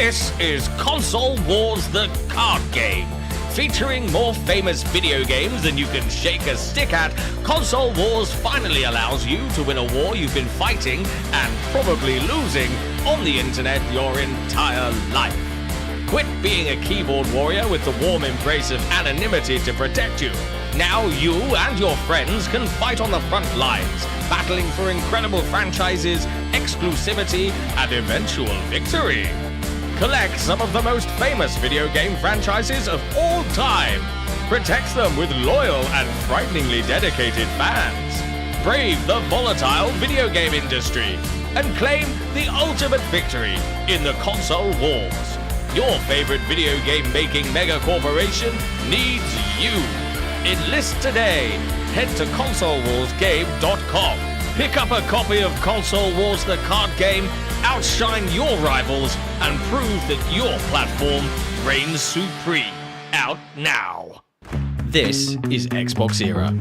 This is Console Wars the card game. Featuring more famous video games than you can shake a stick at, Console Wars finally allows you to win a war you've been fighting and probably losing on the internet your entire life. Quit being a keyboard warrior with the warm embrace of anonymity to protect you. Now you and your friends can fight on the front lines, battling for incredible franchises, exclusivity, and eventual victory. Collect some of the most famous video game franchises of all time. Protect them with loyal and frighteningly dedicated fans. Brave the volatile video game industry and claim the ultimate victory in the console wars. Your favorite video game making mega corporation needs you. Enlist today. Head to consolewarsgame.com. Pick up a copy of Console Wars the card game, outshine your rivals, and prove that your platform reigns supreme. Out now. This is XboxEra.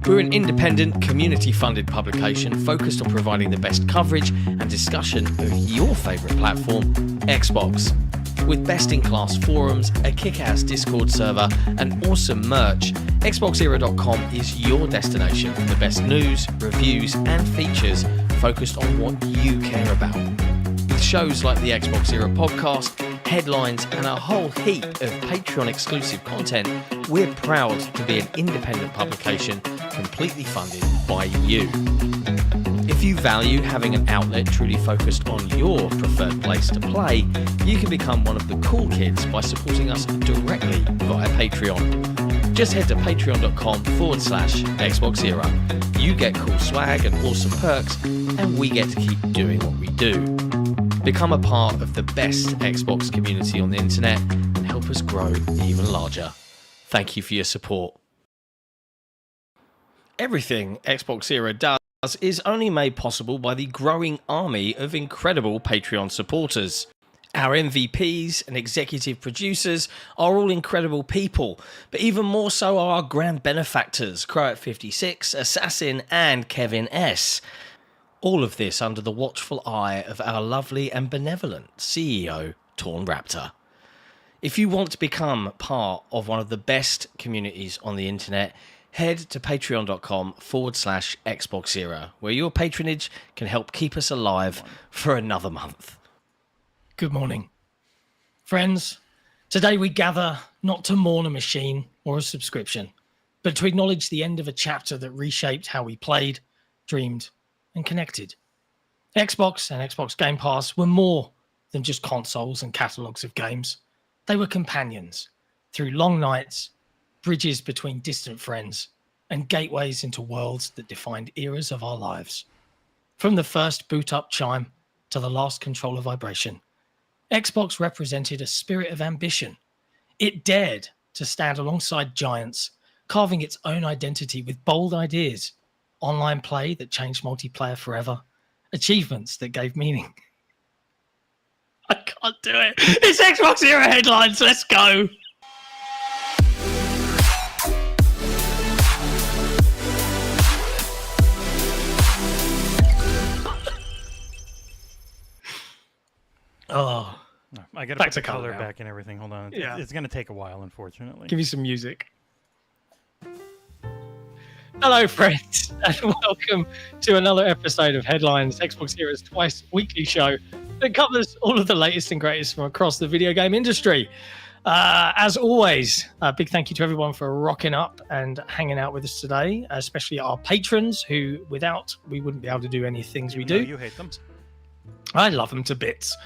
We're an independent, community-funded publication focused on providing the best coverage and discussion of your favourite platform, Xbox. With best-in-class forums, a kick-ass Discord server, and awesome merch, XboxEra.com is your destination for the best news, reviews, and features focused on what you care about. With shows like the Xbox Era podcast, headlines, and a whole heap of Patreon-exclusive content, we're proud to be an independent publication completely funded by you. If you value having an outlet truly focused on your preferred place to play, you can become one of the cool kids by supporting us directly via Patreon. Just head to patreon.com/XboxEra. You get cool swag and awesome perks, and we get to keep doing what we do. Become a part of the best Xbox community on the internet and help us grow even larger. Thank you for your support. Everything XboxEra does is only made possible by the growing army of incredible Patreon supporters. Our MVPs and executive producers are all incredible people, but even more so are our grand benefactors, Croat56, Assassin, and Kevin S. All of this under the watchful eye of our lovely and benevolent CEO, Torn Raptor. If you want to become part of one of the best communities on the internet, head to patreon.com/XboxEra, where your patronage can help keep us alive for another month. Good morning. Friends, today we gather not to mourn a machine or a subscription, but to acknowledge the end of a chapter that reshaped how we played, dreamed, and connected. Xbox and Xbox Game Pass were more than just consoles and catalogues of games. They were companions through long nights, bridges between distant friends, and gateways into worlds that defined eras of our lives. From the first boot-up chime to the last controller vibration, Xbox represented a spirit of ambition. It dared to stand alongside giants, carving its own identity with bold ideas, online play that changed multiplayer forever, achievements that gave meaning. I can't do it. It's Xbox Era headlines. Let's go. Oh, I gotta back put to the color now. back and everything. Hold on. Yeah. It's gonna take a while, unfortunately. Give me some music. Hello, friends, and welcome to another episode of Headlines, Xbox Era's twice weekly show that covers all of the latest and greatest from across the video game industry. As always, a big thank you to everyone for rocking up and hanging out with us today, especially our patrons, who without we wouldn't be able to do any things we do. You hate them. I love them to bits.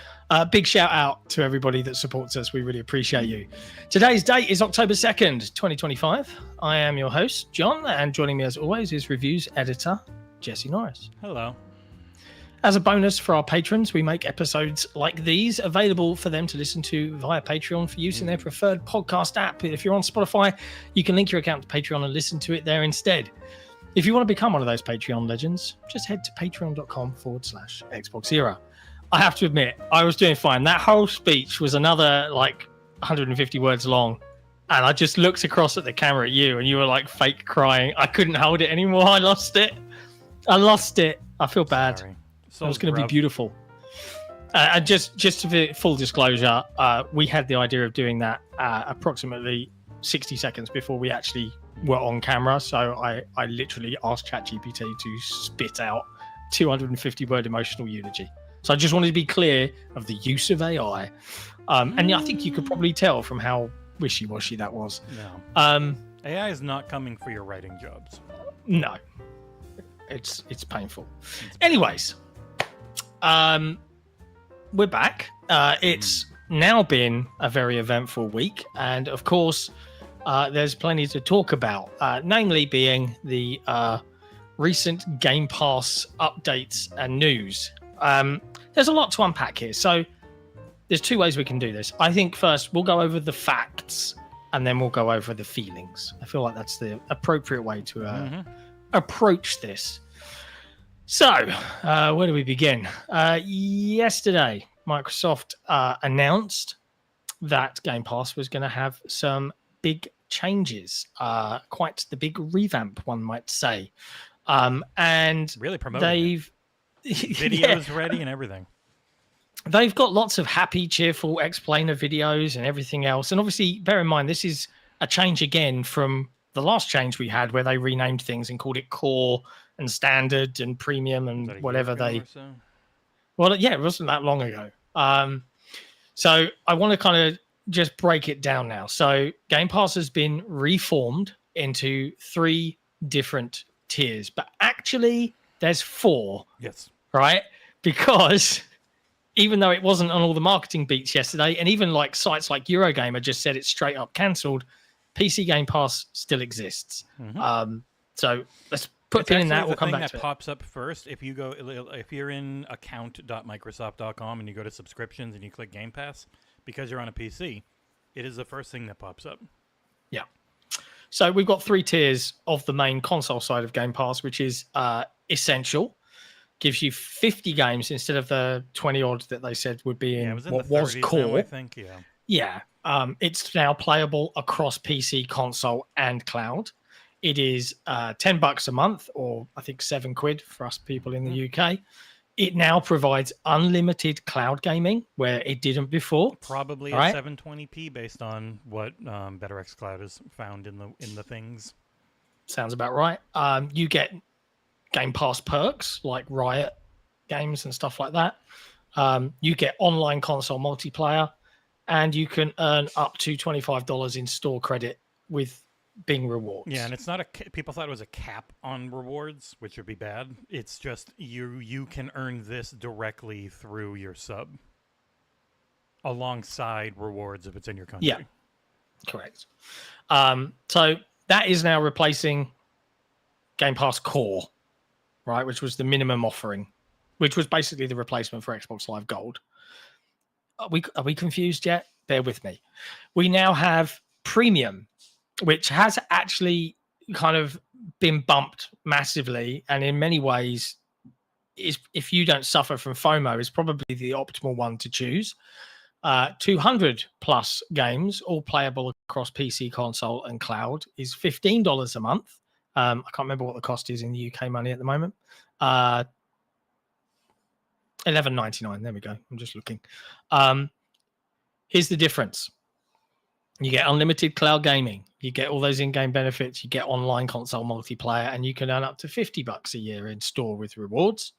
Big shout out to everybody that supports us. We really appreciate you. Today's date is October 2nd, 2025. I am your host, John, and joining me as always is reviews editor, Jesse Norris. Hello. As a bonus for our patrons, we make episodes like these available for them to listen to via Patreon for use in their preferred podcast app. If you're on Spotify, you can link your account to Patreon and listen to it there instead. If you want to become one of those Patreon legends, just head to patreon.com/XboxEra. I have to admit, I was doing fine. That whole speech was another 150 words long. And I just looked across at the camera at you and you were fake crying. I couldn't hold it anymore. I lost it. I feel bad. Sorry. It was going to be beautiful. And just to be full disclosure, we had the idea of doing that approximately 60 seconds before we actually were on camera. So I literally asked ChatGPT to spit out 250-word emotional eulogy. So I just wanted to be clear of the use of AI. And I think you could probably tell from how wishy-washy that was. No. AI is not coming for your writing jobs. No. It's painful. Anyways, we're back. It's now been a very eventful week. And of course, there's plenty to talk about, namely being the recent Game Pass updates and news. There's a lot to unpack here. So there's two ways we can do this. I think first we'll go over the facts and then we'll go over the feelings. I feel like that's the appropriate way to approach this. So where do we begin? Yesterday, Microsoft announced that Game Pass was going to have some big changes, quite the big revamp, one might say. And really promoting they've videos ready and everything. They've got lots of happy, cheerful explainer videos and everything else. And obviously, bear in mind, this is a change again from the last change we had where they renamed things and called it Core and Standard and Premium and whatever they... So? Well, yeah, it wasn't that long ago. So I want to kind of just break it down now. So Game Pass has been reformed into 3 different tiers, but actually there's 4. Yes. Right? Because even though it wasn't on all the marketing beats yesterday, and even like sites like Eurogamer just said it's straight up cancelled, PC Game Pass still exists. So let's put a pin in that. We'll come back to it. That pops up first if you're in account.microsoft.com and you go to subscriptions and you click Game Pass, because you're on a PC, it is the first thing that pops up. Yeah. So we've got 3 tiers of the main console side of Game Pass, which is Essential. Gives you 50 games instead of the 20 odd that they said would be in what was Core. Now, I think, yeah. It's now playable across PC, console, and cloud. It is $10 a month, or I think £7 for us people in the UK. It now provides unlimited cloud gaming, where it didn't before. Probably at 720p based on what BetterX Cloud has found in the things. Sounds about right. You get Game Pass perks like Riot games and stuff like that. You get online console multiplayer, and you can earn up to $25 in store credit with Bing rewards. Yeah, and it's not people thought it was a cap on rewards, which would be bad. It's just you can earn this directly through your sub alongside rewards if it's in your country. Yeah, correct. So that is now replacing Game Pass Core, right, which was the minimum offering, which was basically the replacement for Xbox Live Gold. Are we confused yet? Bear with me. We now have Premium, which has actually kind of been bumped massively, and in many ways, if you don't suffer from FOMO, is probably the optimal one to choose. 200 plus games, all playable across PC, console, and cloud, is $15 a month. I can't remember what the cost is in the UK money at the moment. $11.99. There we go. I'm just looking. Here's the difference. You get unlimited cloud gaming. You get all those in-game benefits. You get online console multiplayer, and you can earn up to $50 a year in store with rewards.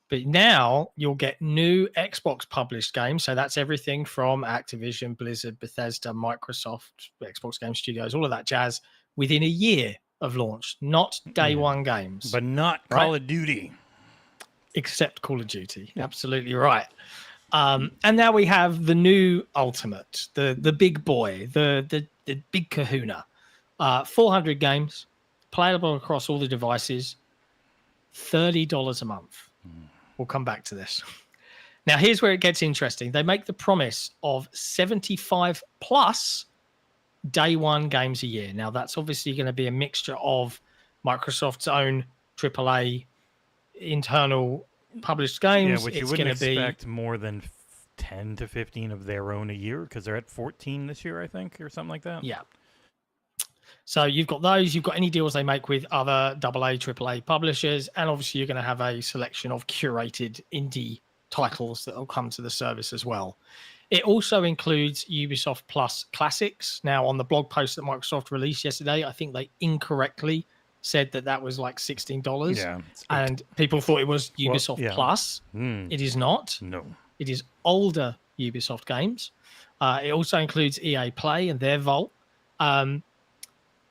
But now you'll get new Xbox published games. So that's everything from Activision, Blizzard, Bethesda, Microsoft, Xbox Game Studios, all of that jazz within a year of launch, not day one games. But not Call of Duty. Except Call of Duty. Absolutely right. And now we have the new Ultimate, the big boy, the big kahuna. 400 games, playable across all the devices, $30 a month. We'll come back to this. Now, here's where it gets interesting. They make the promise of 75 plus day one games a year. Now, that's obviously going to be a mixture of Microsoft's own AAA internal published games. Yeah, which you wouldn't expect more than 10 to 15 of their own a year, because they're at 14 this year, I think, or something like that. Yeah. So you've got those. You've got any deals they make with other AA, AAA publishers, and obviously you're going to have a selection of curated indie titles that will come to the service as well. It also includes Ubisoft Plus Classics. Now, on the blog post that Microsoft released yesterday, I think they incorrectly said that was like $16. Yeah, and people thought it was Ubisoft Plus. It is not. No. It is older Ubisoft games. It also includes EA Play and their Vault,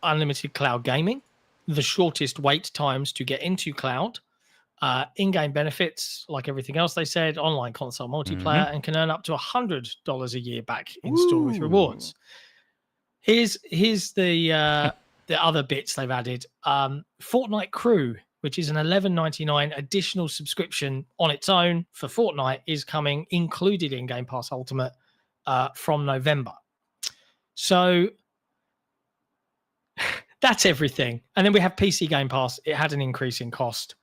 unlimited cloud gaming, the shortest wait times to get into cloud, in-game benefits, like everything else they said, online console multiplayer, and can earn up to $100 a year back in store with rewards. Here's the other bits they've added. Fortnite Crew, which is an $11.99 additional subscription on its own for Fortnite, is coming included in Game Pass Ultimate from November. So that's everything. And then we have PC Game Pass. It had an increase in cost.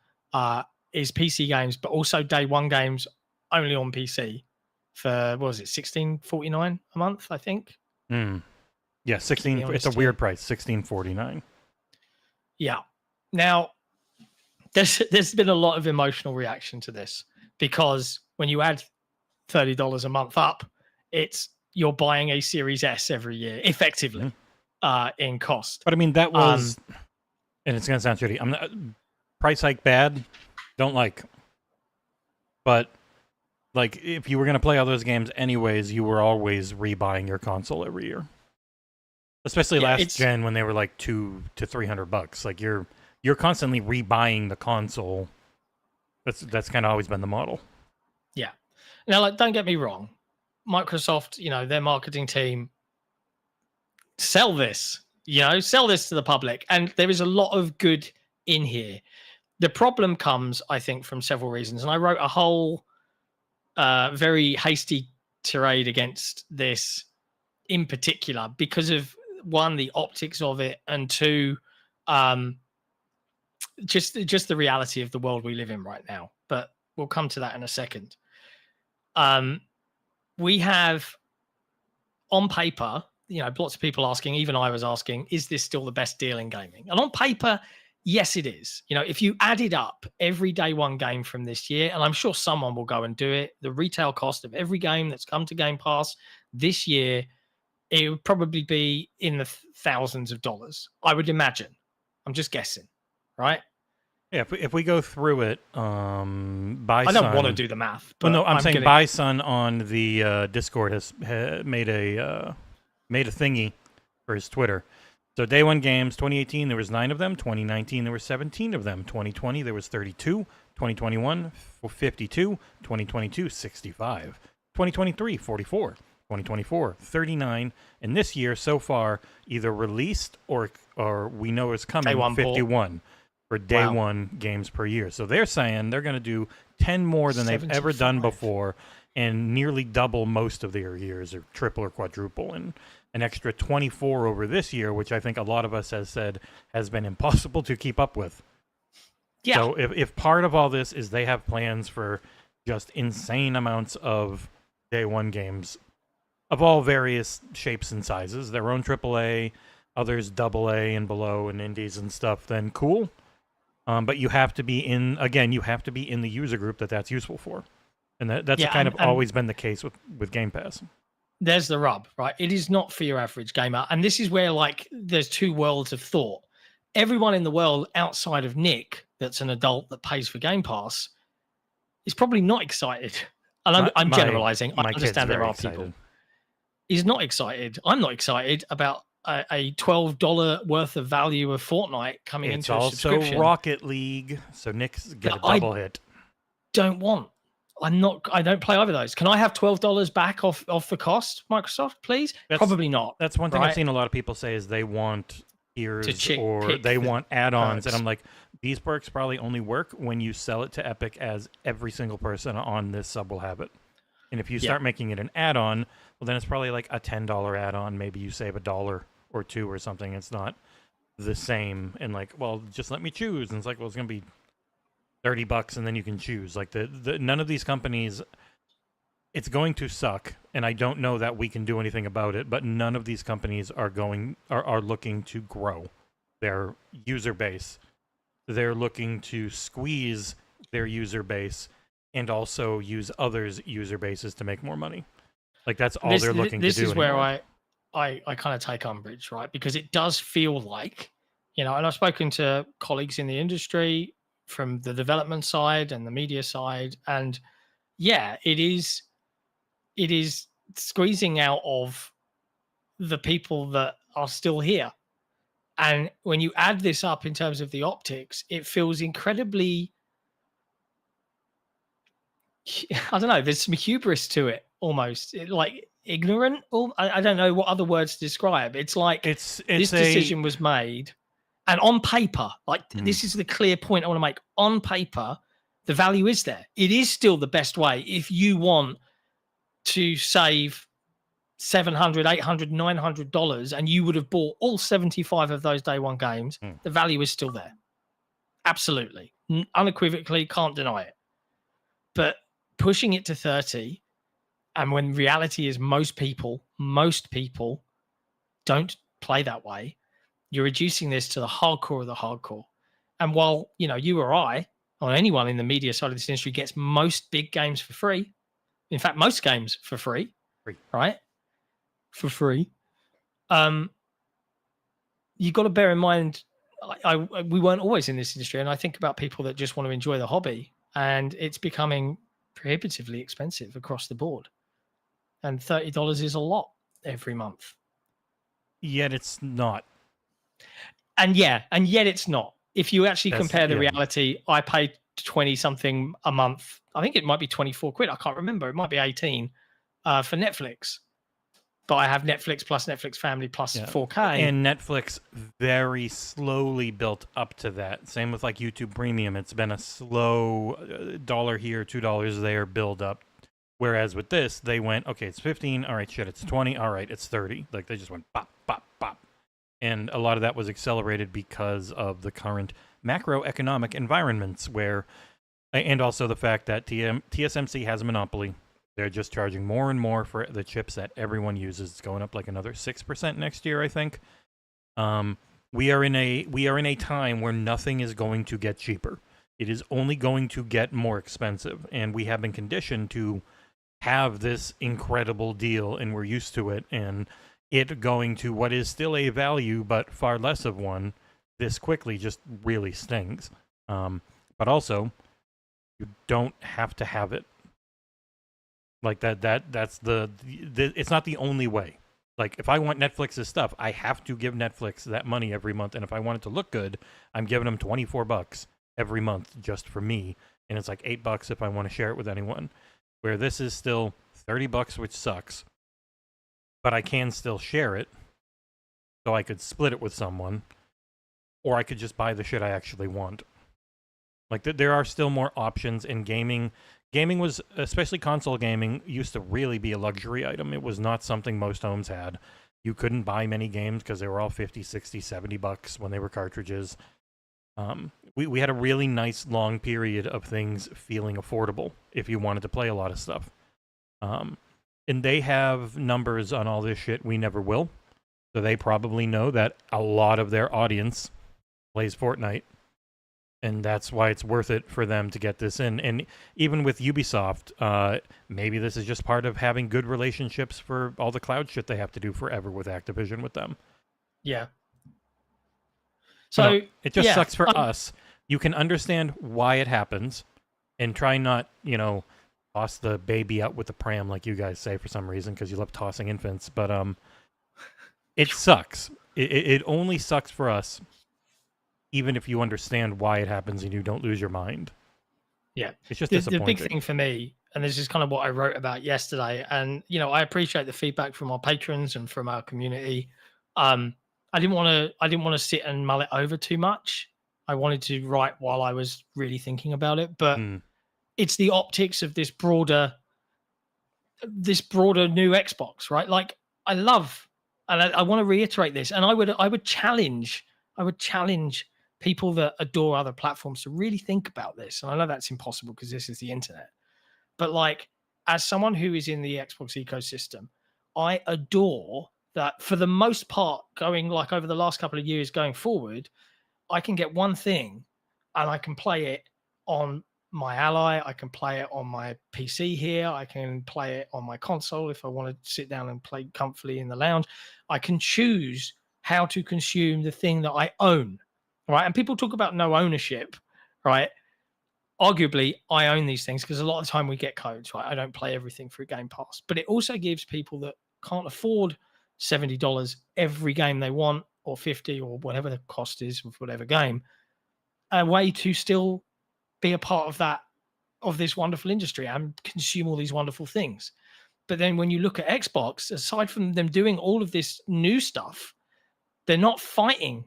Is PC games, but also day one games only on PC for, what was it, $16.49 a month, I think? Yeah, 16. It's a weird price, $16.49. Yeah. Now, there's been a lot of emotional reaction to this, because when you add $30 a month up, you're buying a Series S every year, effectively, in cost. But I mean, that was, and it's going to sound shitty. I'm not, price hike bad, don't like. But like, if you were going to play all those games anyways, you were always rebuying your console every year. Especially last gen when they were like $200 to $300. Like you're constantly rebuying the console. That's kind of always been the model. Yeah. Now, like, don't get me wrong, Microsoft, their marketing team, sell this to the public, and there is a lot of good in here. The problem comes, I think, from several reasons, and I wrote a whole very hasty tirade against this in particular because of, one, the optics of it, and two, just the reality of the world we live in right now. But we'll come to that in a second. We have, on paper, lots of people asking, even I was asking, is this still the best deal in gaming? And on paper, yes, it is. If you added up every day one game from this year, and I'm sure someone will go and do it, the retail cost of every game that's come to Game Pass this year, it would probably be in the thousands of dollars, I would imagine. I'm just guessing, right? Yeah, if we go through it, I don't want to do the math. But I'm saying Bison on the Discord has made a thingy for his Twitter. So day one games, 2018 there was 9 of them, 2019 there were 17 of them, 2020 there was 32, 2021 52, 2022 65, 2023 44, 2024 39, and this year so far either released or we know is coming 51 for day one games per year. So they're saying they're going to do 10 more than 75. They've ever done before, and nearly double most of their years, or triple or quadruple, and an extra 24 over this year, which I think a lot of us has said has been impossible to keep up with. Yeah. So if part of all this is they have plans for just insane amounts of day one games of all various shapes and sizes, their own AAA, others AA and below, and indies and stuff, then cool. But you have to be in the user group that's useful for. And that's kind of always been the case with Game Pass. There's the rub, right? It is not for your average gamer. And this is where, like, there's two worlds of thought. Everyone in the world outside of Nick that's an adult that pays for Game Pass is probably not excited. And I'm generalizing. I understand there are people. He's not excited. I'm not excited about a $12 worth of value of Fortnite coming into a subscription. It's also Rocket League, so Nick's get a double hit. I don't play either of those. Can I have $12 back off the cost, Microsoft, please? Probably not. That's one thing I've seen a lot of people say is they want tiers or they want add-ons. And I'm like, these perks probably only work when you sell it to Epic as every single person on this sub will have it. And if you start making it an add-on, well, then it's probably like a $10 add-on. Maybe you save $1 or $2 or something. It's not the same. And like, well, just let me choose. And it's like, well, it's going to be $30 and then you can choose. Like none of these companies, it's going to suck, and I don't know that we can do anything about it, but none of these companies are looking to grow their user base. They're looking to squeeze their user base and also use others' user bases to make more money. Like that's all this, they're looking this to do is where anymore. I kind of take umbrage, right? Because it does feel like, and I've spoken to colleagues in the industry from the development side and the media side, and yeah, it is squeezing out of the people that are still here. And when you add this up in terms of the optics, it feels incredibly, I don't know, there's some hubris to it almost, like ignorant. I don't know what other words to describe. It's like It's this decision was made, and on paper, like this is the clear point I want to make. On paper, the value is there. It is still the best way if you want to save $700, $800, $900, and you would have bought all 75 of those day one games. The value is still there. Absolutely. Unequivocally, can't deny it. But pushing it to 30, and when reality is most people don't play that way, you're reducing this to the hardcore of the hardcore. And while, you or I, or anyone in the media side of this industry gets most big games for free, in fact, most games for free. Right? For free. You got to bear in mind, we weren't always in this industry, and I think about people that just want to enjoy the hobby, and it's becoming prohibitively expensive across the board. And $30 is a lot every month. Yet it's not. And yet it's not. If you actually compare the reality, I paid 20 something a month. I think it might be 24 quid. I can't remember. It might be 18 for Netflix. But I have Netflix plus Netflix Family plus 4K. And Netflix very slowly built up to that. Same with like YouTube Premium. It's been a slow $1 here, $2 there build up. Whereas with this, they went, okay, it's 15. All right, shit, it's 20. All right, it's 30. Like they just went pop, pop, pop. And a lot of that was accelerated because of the current macroeconomic environments where, and also the fact that TSMC has a monopoly. They're just charging more and more for the chips that everyone uses. It's going up like another 6% next year, I think. We are in a time where nothing is going to get cheaper. It is only going to get more expensive, and we have been conditioned to have this incredible deal, and we're used to it. And it going to what is still a value, but far less of one, this quickly just really stings. But also, you don't have to have it. Like that's the it's not the only way. Like if I want Netflix's stuff, I have to give Netflix that money every month. And if I want it to look good, I'm giving them $24 every month just for me. And it's like $8 if I want to share it with anyone. Where this is still $30, which sucks. But I can still share it. So I could split it with someone. Or I could just buy the shit I actually want. Like there are still more options in gaming. Gaming was, especially console gaming, used to really be a luxury item. It was not something most homes had. You couldn't buy many games because they were all 50, 60, $70 when they were cartridges. We had a really nice long period of things feeling affordable if you wanted to play a lot of stuff. And they have numbers on all this shit we never will. So they probably know that a lot of their audience plays Fortnite. And that's why it's worth it for them to get this in. And even with Ubisoft, maybe this is just part of having good relationships for all the cloud shit they have to do forever with Activision with them. Yeah. So it just sucks for us. You can understand why it happens and try not, toss the baby out with the pram like you guys say for some reason because you love tossing infants. But it sucks. It only sucks for us. Even if you understand why it happens and you don't lose your mind. Yeah. It's just the big thing for me, and this is kind of what I wrote about yesterday, and, I appreciate the feedback from our patrons and from our community. I didn't want to sit and mull it over too much. I wanted to write while I was really thinking about it, but it's the optics of this broader new Xbox, right? Like I love, and I want to reiterate this, and I would challenge people that adore other platforms to really think about this. And I know that's impossible because this is the internet. But like, as someone who is in the Xbox ecosystem, I adore that for the most part, going like over the last couple of years going forward, I can get one thing and I can play it on my Ally. I can play it on my PC here. I can play it on my console if I want to sit down and play comfortably in the lounge. I can choose how to consume the thing that I own, right? And people talk about no ownership, right? Arguably, I own these things because a lot of the time we get codes, right? I don't play everything through Game Pass, but it also gives people that can't afford $70 every game they want, or 50, or whatever the cost is of whatever game, a way to still be a part of that, of this wonderful industry, and consume all these wonderful things. But then when you look at Xbox, aside from them doing all of this new stuff, they're not fighting.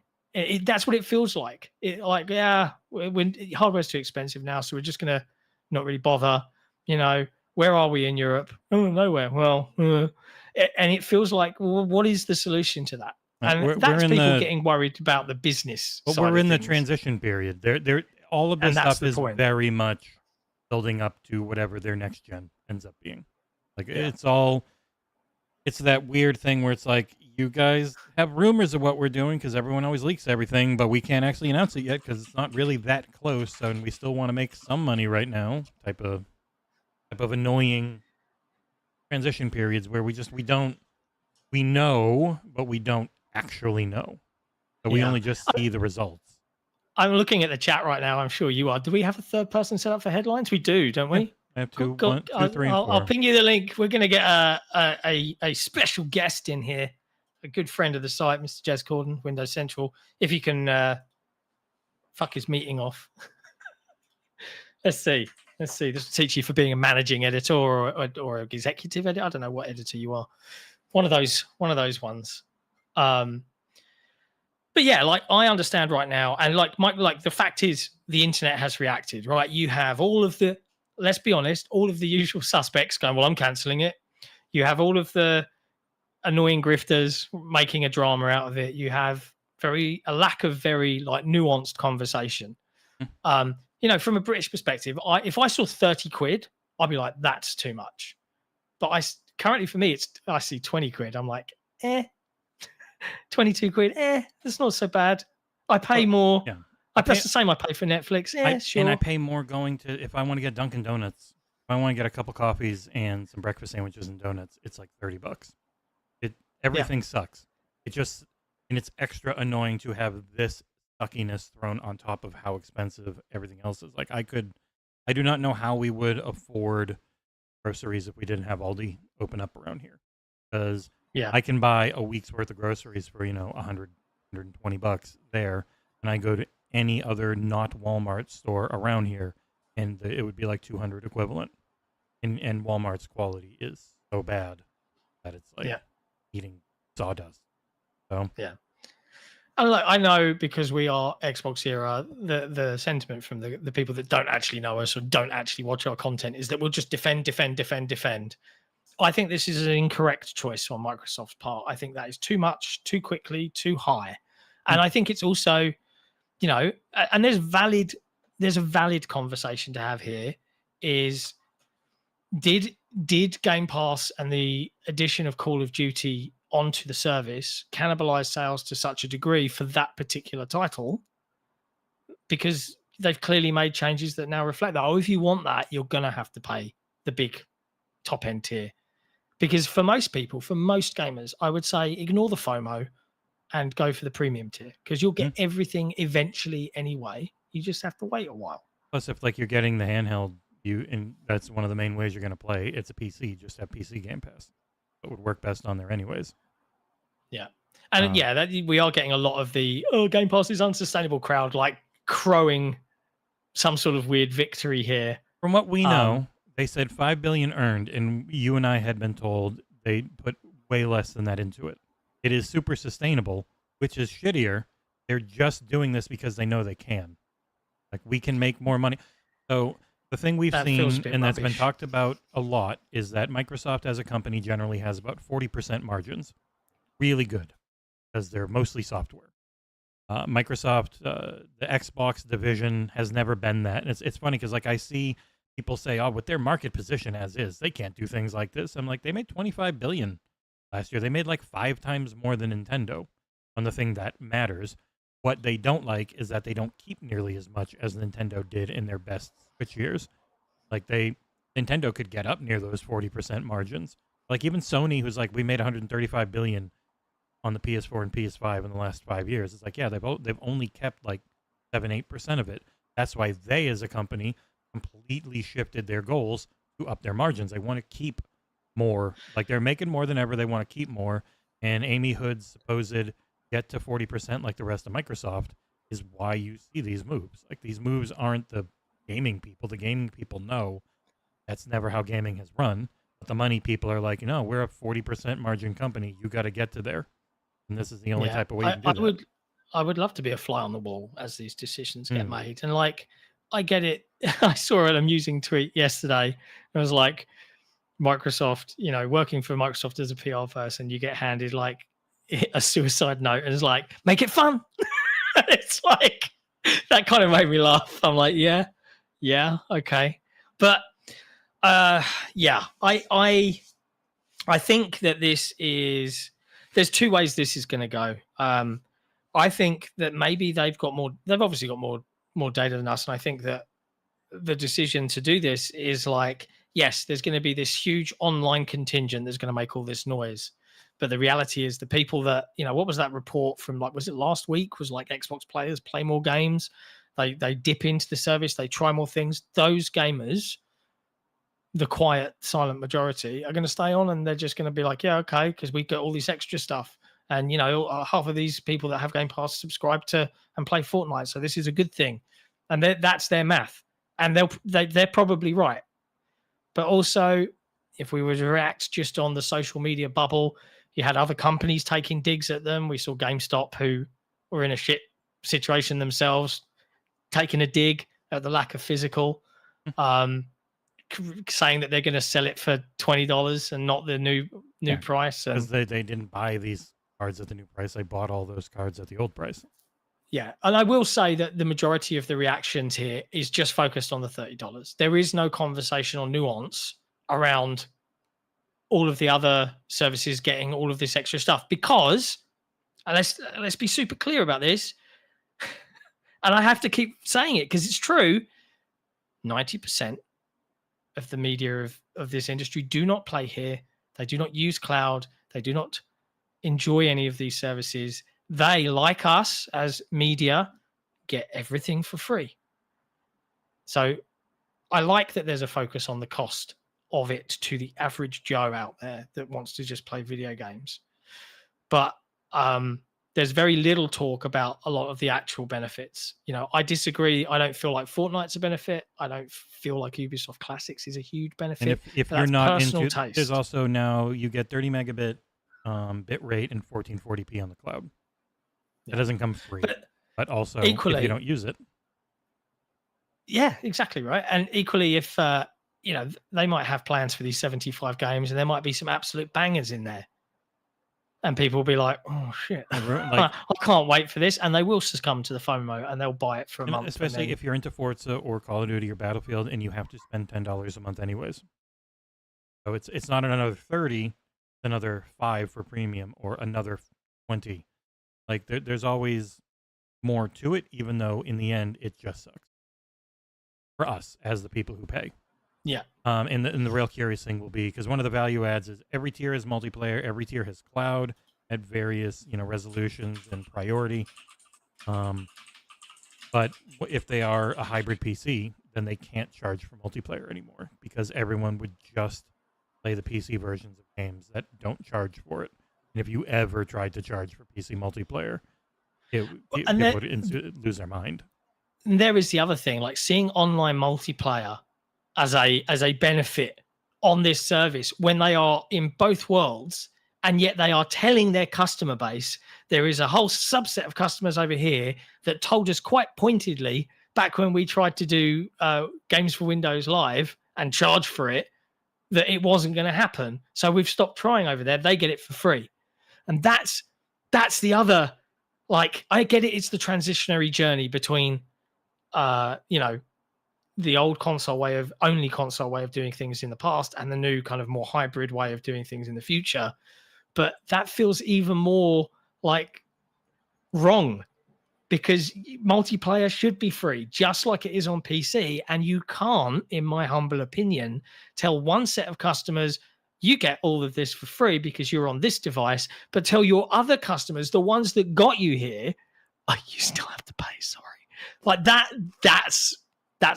That's what it feels like. Hardware's too expensive now, so we're just gonna not really bother. Where are we in Europe? Oh, nowhere. Well, and it feels like, well, what is the solution to that? And that's people getting worried about the business. But we're in the transition period. All of this stuff is very much building up to whatever their next gen ends up being. Like it's that weird thing where it's like, you guys have rumors of what we're doing because everyone always leaks everything, but we can't actually announce it yet because it's not really that close, and we still want to make some money right now. Type of annoying transition periods where we know, but we don't actually know. But we only just see the results. I'm looking at the chat right now. I'm sure you are. Do we have a third person set up for headlines? We do, don't we? I have two, one, two, three, and four. I'll ping you the link. We're going to get a special guest in here, a good friend of the site, Mr. Jez Corden, Windows Central. If you can fuck his meeting off. Let's see. This will teach you for being a managing editor or executive editor. I don't know what editor you are. One of those ones. But yeah, like, I understand right now, and like the fact is, the internet has reacted, right? You have all of the, let's be honest, all of the usual suspects going, well, I'm cancelling it. You have all of the annoying grifters making a drama out of it. You have a lack of very like nuanced conversation. From a British perspective, if I saw 30 quid, I'd be like, that's too much. But currently for me, I see 20 quid. I'm like, 22 quid, that's not so bad. I pay more. Yeah. That's the same I pay for Netflix. Sure. And I pay more going to, if I want to get Dunkin' Donuts, if I want to get a couple coffees and some breakfast sandwiches and donuts, it's like $30. Everything sucks. And it's extra annoying to have this suckiness thrown on top of how expensive everything else is. Like, I do not know how we would afford groceries if we didn't have Aldi open up around here. Because I can buy a week's worth of groceries for, $100, $120 there, and I go to any other not Walmart store around here, and it would be like $200 equivalent. And Walmart's quality is so bad that it's like eating sawdust. So And look, I know, because we are XboxEra, the sentiment from the people that don't actually know us or don't actually watch our content is that we'll just defend. I think this is an incorrect choice on Microsoft's part. I think that is too much, too quickly, too high. And I think it's also, and there's a valid conversation to have here, is did Game Pass and the addition of Call of Duty onto the service cannibalize sales to such a degree for that particular title? Because they've clearly made changes that now reflect that. If you want that, you're going to have to pay the big top end tier. Because for most people, for most gamers, I would say ignore the FOMO and go for the premium tier, because you'll get everything eventually anyway. You just have to wait a while. Plus, if you're getting the handheld, and that's one of the main ways you're going to play, it's a PC. Just have PC Game Pass. It would work best on there anyways. Yeah. And we are getting a lot of the Game Pass is unsustainable crowd like crowing some sort of weird victory here. From what we know, they said 5 billion earned, and you and I had been told they put way less than that into it. It is super sustainable, which is shittier. They're just doing this because they know they can. Like, we can make more money. So the thing we've seen, and that's been talked about a lot, is that Microsoft as a company generally has about 40% margins. Really good, because they're mostly software. Microsoft, the Xbox division has never been that. And it's funny because I see people say, with their market position as is, they can't do things like this. I'm like, they made $25 billion last year. They made like 5 times more than Nintendo on the thing that matters. What they don't like is that they don't keep nearly as much as Nintendo did in their best Switch years. Like Nintendo could get up near those 40% margins. Like even Sony, who's like, we made 135 billion on the PS4 and PS5 in the last 5 years. It's like, yeah, they've only kept like 7-8% of it. That's why they, as a company, completely shifted their goals to up their margins. They want to keep more. Like they're making more than ever. They want to keep more. And Amy Hood's supposed get to 40% like the rest of Microsoft is why you see these moves. Like these moves aren't the gaming people. The gaming people know that's never how gaming has run. But the money people are like, no, we're a 40% margin company. You got to get to there. And this is the only type of way you can do that. I would love to be a fly on the wall as these decisions get made. And like, I get it. I saw an amusing tweet yesterday. It was like, Microsoft, working for Microsoft as a PR person, you get handed like a suicide note and it's like, make it fun. It's like, that kind of made me laugh. I'm like, yeah, okay. But I think that there's two ways this is going to go. I think that maybe they've obviously got more data than us. And I think that the decision to do this is like, yes, there's going to be this huge online contingent that's going to make all this noise. But the reality is the people that, what was that report from, like, was it last week? Was like Xbox players play more games. They dip into the service. They try more things. Those gamers, the quiet, silent majority, are going to stay on and they're just going to be like, yeah, okay, because we got all this extra stuff. And, half of these people that have Game Pass subscribe to and play Fortnite. So this is a good thing. And that's their math. And they're probably right. But also, if we were to react just on the social media bubble, you had other companies taking digs at them. We saw GameStop, who were in a shit situation themselves, taking a dig at the lack of physical, saying that they're going to sell it for $20 and not the new price. Because they didn't buy these cards at the new price. They bought all those cards at the old price. Yeah, and I will say that the majority of the reactions here is just focused on the $30. There is no conversation or nuance around all of the other services getting all of this extra stuff because, and let's be super clear about this, and I have to keep saying it because it's true, 90% of the media of this industry do not play here. They do not use cloud. They do not enjoy any of these services. They, like us as media, get everything for free. So I like that there's a focus on the cost of it to the average Joe out there that wants to just play video games. But there's very little talk about a lot of the actual benefits. I disagree. I don't feel like Fortnite's a benefit. I don't feel like Ubisoft Classics is a huge benefit. And if you're not into it, there's also now you get 30 megabit bit rate and 1440p on the cloud. It doesn't come free, but also equally, if you don't use it. Yeah, exactly right. And equally, if they might have plans for these 75 games, and there might be some absolute bangers in there, and people will be like, "Oh shit, I can't wait for this," and they will succumb to the FOMO and they'll buy it for a month. Especially if you're into Forza or Call of Duty or Battlefield, and you have to spend $10 a month anyways. So it's not another 30, it's another 5 for premium or another 20. Like there's always more to it, even though in the end it just sucks for us as the people who pay. Yeah. And the real curious thing will be because one of the value adds is every tier is multiplayer, every tier has cloud at various resolutions and priority. But if they are a hybrid PC, then they can't charge for multiplayer anymore because everyone would just play the PC versions of games that don't charge for it. And if you ever tried to charge for PC multiplayer, people would lose their mind. And there is the other thing, like seeing online multiplayer as a benefit on this service when they are in both worlds, and yet they are telling their customer base, there is a whole subset of customers over here that told us quite pointedly back when we tried to do Games for Windows Live and charge for it, that it wasn't going to happen. So we've stopped trying over there. They get it for free. And that's the other, like, I get it. It's the transitionary journey between, the old console way of doing things in the past and the new kind of more hybrid way of doing things in the future. But that feels even more like wrong because multiplayer should be free, just like it is on PC. And you can't, in my humble opinion, tell one set of customers, you get all of this for free because you're on this device, but tell your other customers, the ones that got you here, oh, you still have to pay. Sorry. Like that's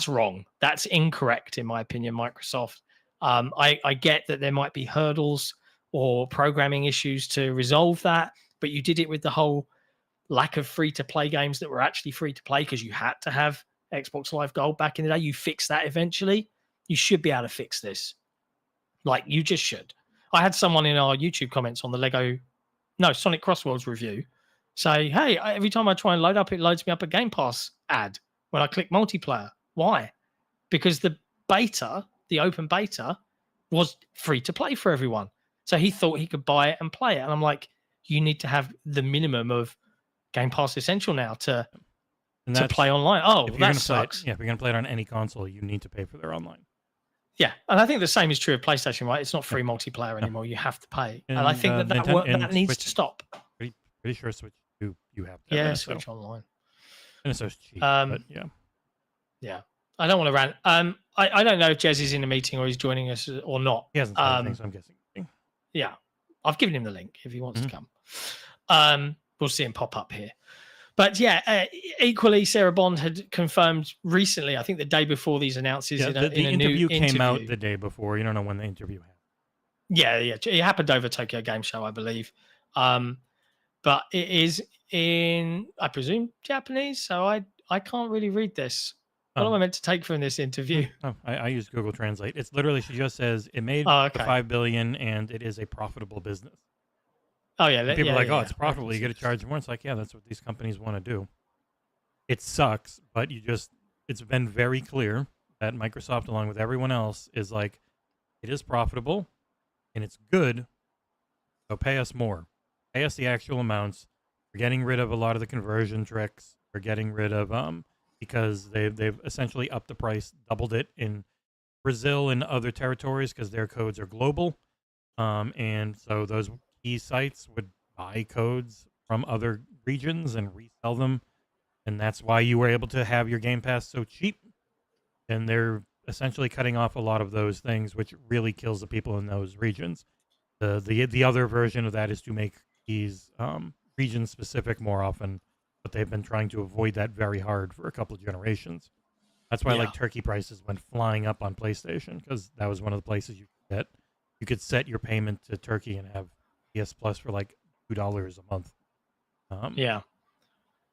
wrong. That's incorrect, in my opinion, Microsoft. I get that there might be hurdles or programming issues to resolve that, but you did it with the whole lack of free-to-play games that were actually free-to-play because you had to have Xbox Live Gold back in the day. You fixed that eventually. You should be able to fix this. Like, you just should. I had someone in our YouTube comments on the Sonic Crossworlds review say, hey, every time I try and load up, it loads me up a Game Pass ad when I click multiplayer. Why? Because the open beta, was free to play for everyone. So he thought he could buy it and play it. And I'm like, you need to have the minimum of Game Pass Essential now to play online. Oh, well, that sucks. If you're going to play it on any console, you need to pay for their online. Yeah, and I think the same is true of PlayStation, right? It's not free multiplayer anymore. You have to pay. And I think that needs to stop. Pretty sure Switch 2, you have to. Yeah, Switch Online. And it's so cheap, but yeah. Yeah. I don't want to rant. I don't know if Jez is in a meeting or he's joining us or not. He hasn't said anything, so I'm guessing. Yeah. I've given him the link if he wants to come. We'll see him pop up here. But yeah, equally, Sarah Bond had confirmed recently, I think the day before these announces, in a interview new came out the day before. You don't know when the interview happened. Yeah. It happened over Tokyo Game Show, I believe. But it is in, I presume, Japanese. So I can't really read this. What am I meant to take from this interview? Oh, I use Google Translate. It's literally, she just says it made $5 billion and it is a profitable business. Oh yeah, and people are like, it's profitable. You got to charge more. It's like, yeah, that's what these companies want to do. It sucks, but it's been very clear that Microsoft, along with everyone else, is like, it is profitable and it's good. So pay us more. Pay us the actual amounts. We're getting rid of a lot of the conversion tricks. We're getting rid of because they've essentially upped the price, doubled it in Brazil and other territories because their codes are global. And so those key sites would buy codes from other regions and resell them. And that's why you were able to have your Game Pass so cheap. And they're essentially cutting off a lot of those things, which really kills the people in those regions. The other version of that is to make these region specific more often, but they've been trying to avoid that very hard for a couple of generations. That's why like turkey prices went flying up on PlayStation, because that was one of the places you could set your payment to Turkey and have PS Plus for like $2 a month.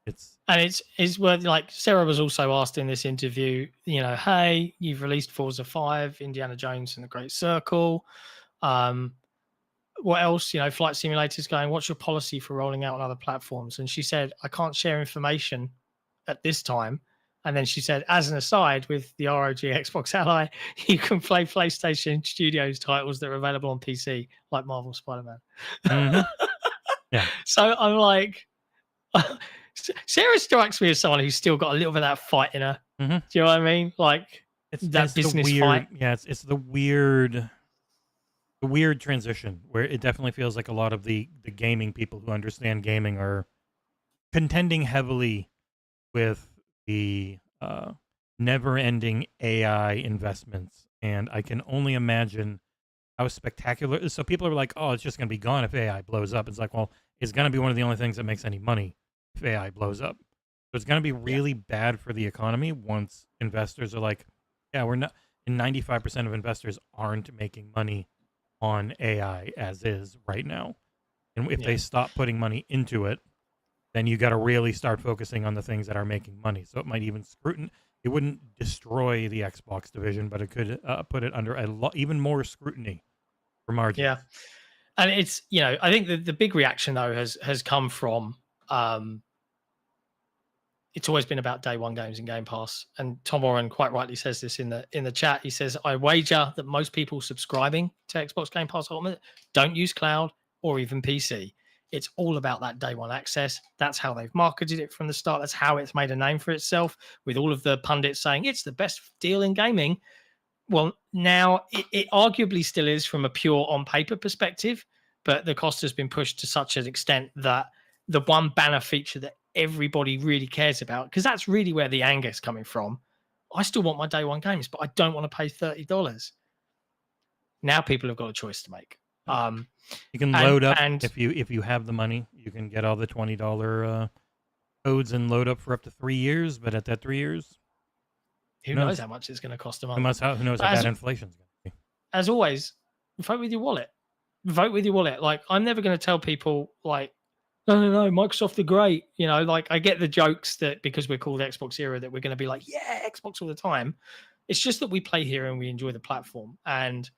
It's worth, like, Sarah was also asked in this interview, hey, you've released Forza 5, Indiana Jones and the Great Circle. What else? Flight Simulator's going, what's your policy for rolling out on other platforms? And she said, I can't share information at this time. And then she said, as an aside, with the ROG Xbox Ally, you can play PlayStation Studios titles that are available on PC, like Marvel Spider-Man. Yeah. So I'm like, Sarah strikes me as someone who's still got a little bit of that fight in her. Do you know what I mean? Like, it's that business fight. Yeah, it's the weird transition where it definitely feels like a lot of the gaming people who understand gaming are contending heavily with the never-ending AI investments. And I can only imagine how spectacular. So people are like, oh, it's just going to be gone if AI blows up. It's like, well, it's going to be one of the only things that makes any money if AI blows up. So it's going to be really bad for the economy once investors are like, yeah, we're not, and 95% of investors aren't making money on AI as is right now. And if they stop putting money into it, then you got to really start focusing on the things that are making money. So it might even it wouldn't destroy the Xbox division, but it could put it under even more scrutiny for margins. Yeah. And it's, I think the big reaction though has come from, it's always been about day one games and Game Pass. And Tom Warren quite rightly says this in the chat. He says, I wager that most people subscribing to Xbox Game Pass Ultimate don't use cloud or even PC. It's all about that day one access. That's how they've marketed it from the start. That's how it's made a name for itself, with all of the pundits saying it's the best deal in gaming. Well, now it arguably still is from a pure on paper perspective, but the cost has been pushed to such an extent that the one banner feature that everybody really cares about, because that's really where the anger is coming from. I still want my day one games, but I don't want to pay $30. Now people have got a choice to make. You can load up, and if you have the money, you can get all the $20 codes and load up for up to 3 years. But at that 3 years, who knows how much it's going to cost a month? Who knows how bad inflation's going to be? As always, vote with your wallet. Vote with your wallet. Like, I'm never going to tell people like, no, Microsoft are great. You know, like, I get the jokes that because we're called XboxEra that we're going to be like, yeah, Xbox all the time. It's just that we play here and we enjoy the platform. And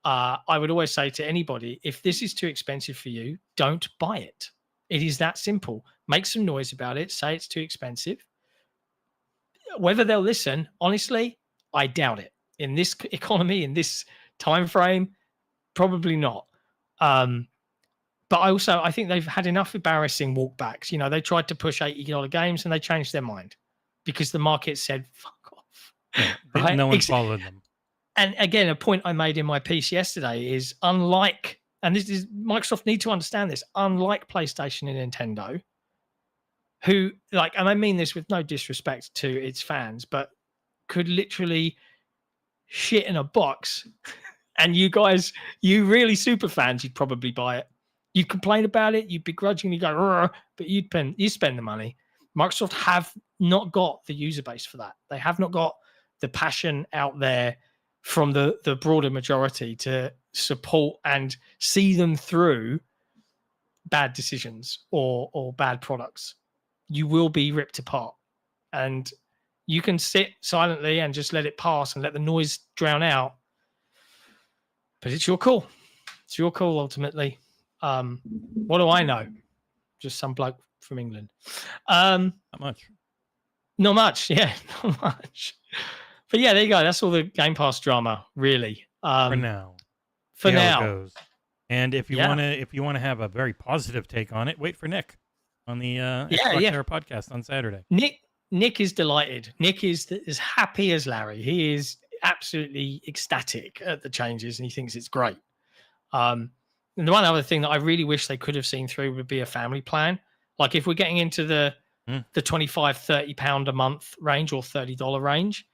I would always say to anybody, if this is too expensive for you, don't buy it. It is that simple. Make some noise about it. Say it's too expensive. Whether they'll listen, honestly, I doubt it. In this economy, in this time frame, probably not. But I think they've had enough embarrassing walkbacks. You know, they tried to push $80 games and they changed their mind because the market said, fuck off. Right? No one followed them. And again, a point I made in my piece yesterday is unlike, and this is, Microsoft need to understand this, unlike PlayStation and Nintendo, who like, and I mean this with no disrespect to its fans, but could literally shit in a box. And you guys, you really super fans, you'd probably buy it. You'd complain about it, you'd begrudgingly go, but you spend the money. Microsoft have not got the user base for that. They have not got the passion out there from the broader majority to support and see them through bad decisions or bad products. You will be ripped apart. And you can sit silently and just let it pass and let the noise drown out. But it's your call. It's your call, ultimately. What do I know? Just some bloke from England. Not much. Not much. Yeah, not much. But yeah, there you go. That's all the Game Pass drama, really. For now. For See now. how it goes. And if you want to have a very positive take on it, wait for Nick on the XboxEra podcast on Saturday. Nick is delighted. Nick is as happy as Larry. He is absolutely ecstatic at the changes, and he thinks it's great. And the one other thing that I really wish they could have seen through would be a family plan. Like if we're getting into the £25-30 a month range or $30 range,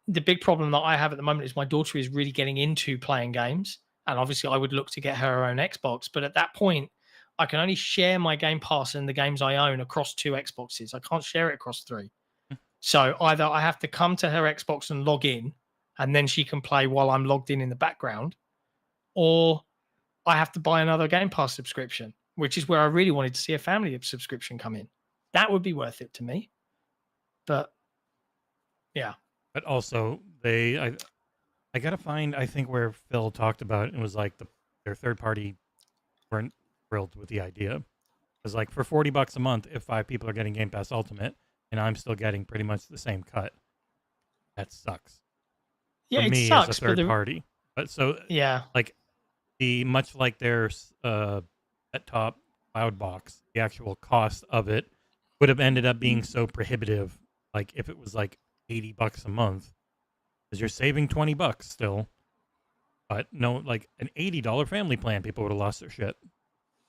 the big problem that I have at the moment is my daughter is really getting into playing games. And obviously I would look to get her own Xbox. But at that point, I can only share my Game Pass and the games I own across 2 Xboxes. I can't share it across 3. So either I have to come to her Xbox and log in, and then she can play while I'm logged in the background, or I have to buy another Game Pass subscription, which is where I really wanted to see a family subscription come in. That would be worth it to me. But yeah. But also, I got to find, I think, where Phil talked about it, and was like their third party weren't thrilled with the idea. Because like for $40 a month, if 5 people are getting Game Pass Ultimate, and I'm still getting pretty much the same cut, that sucks. Yeah, for me sucks, as a third party. But so yeah, like much like their set-top cloud box, the actual cost of it would have ended up being so prohibitive. Like if it was like $80 a month, because you're saving $20 still. But no, like an $80 family plan, people would have lost their shit,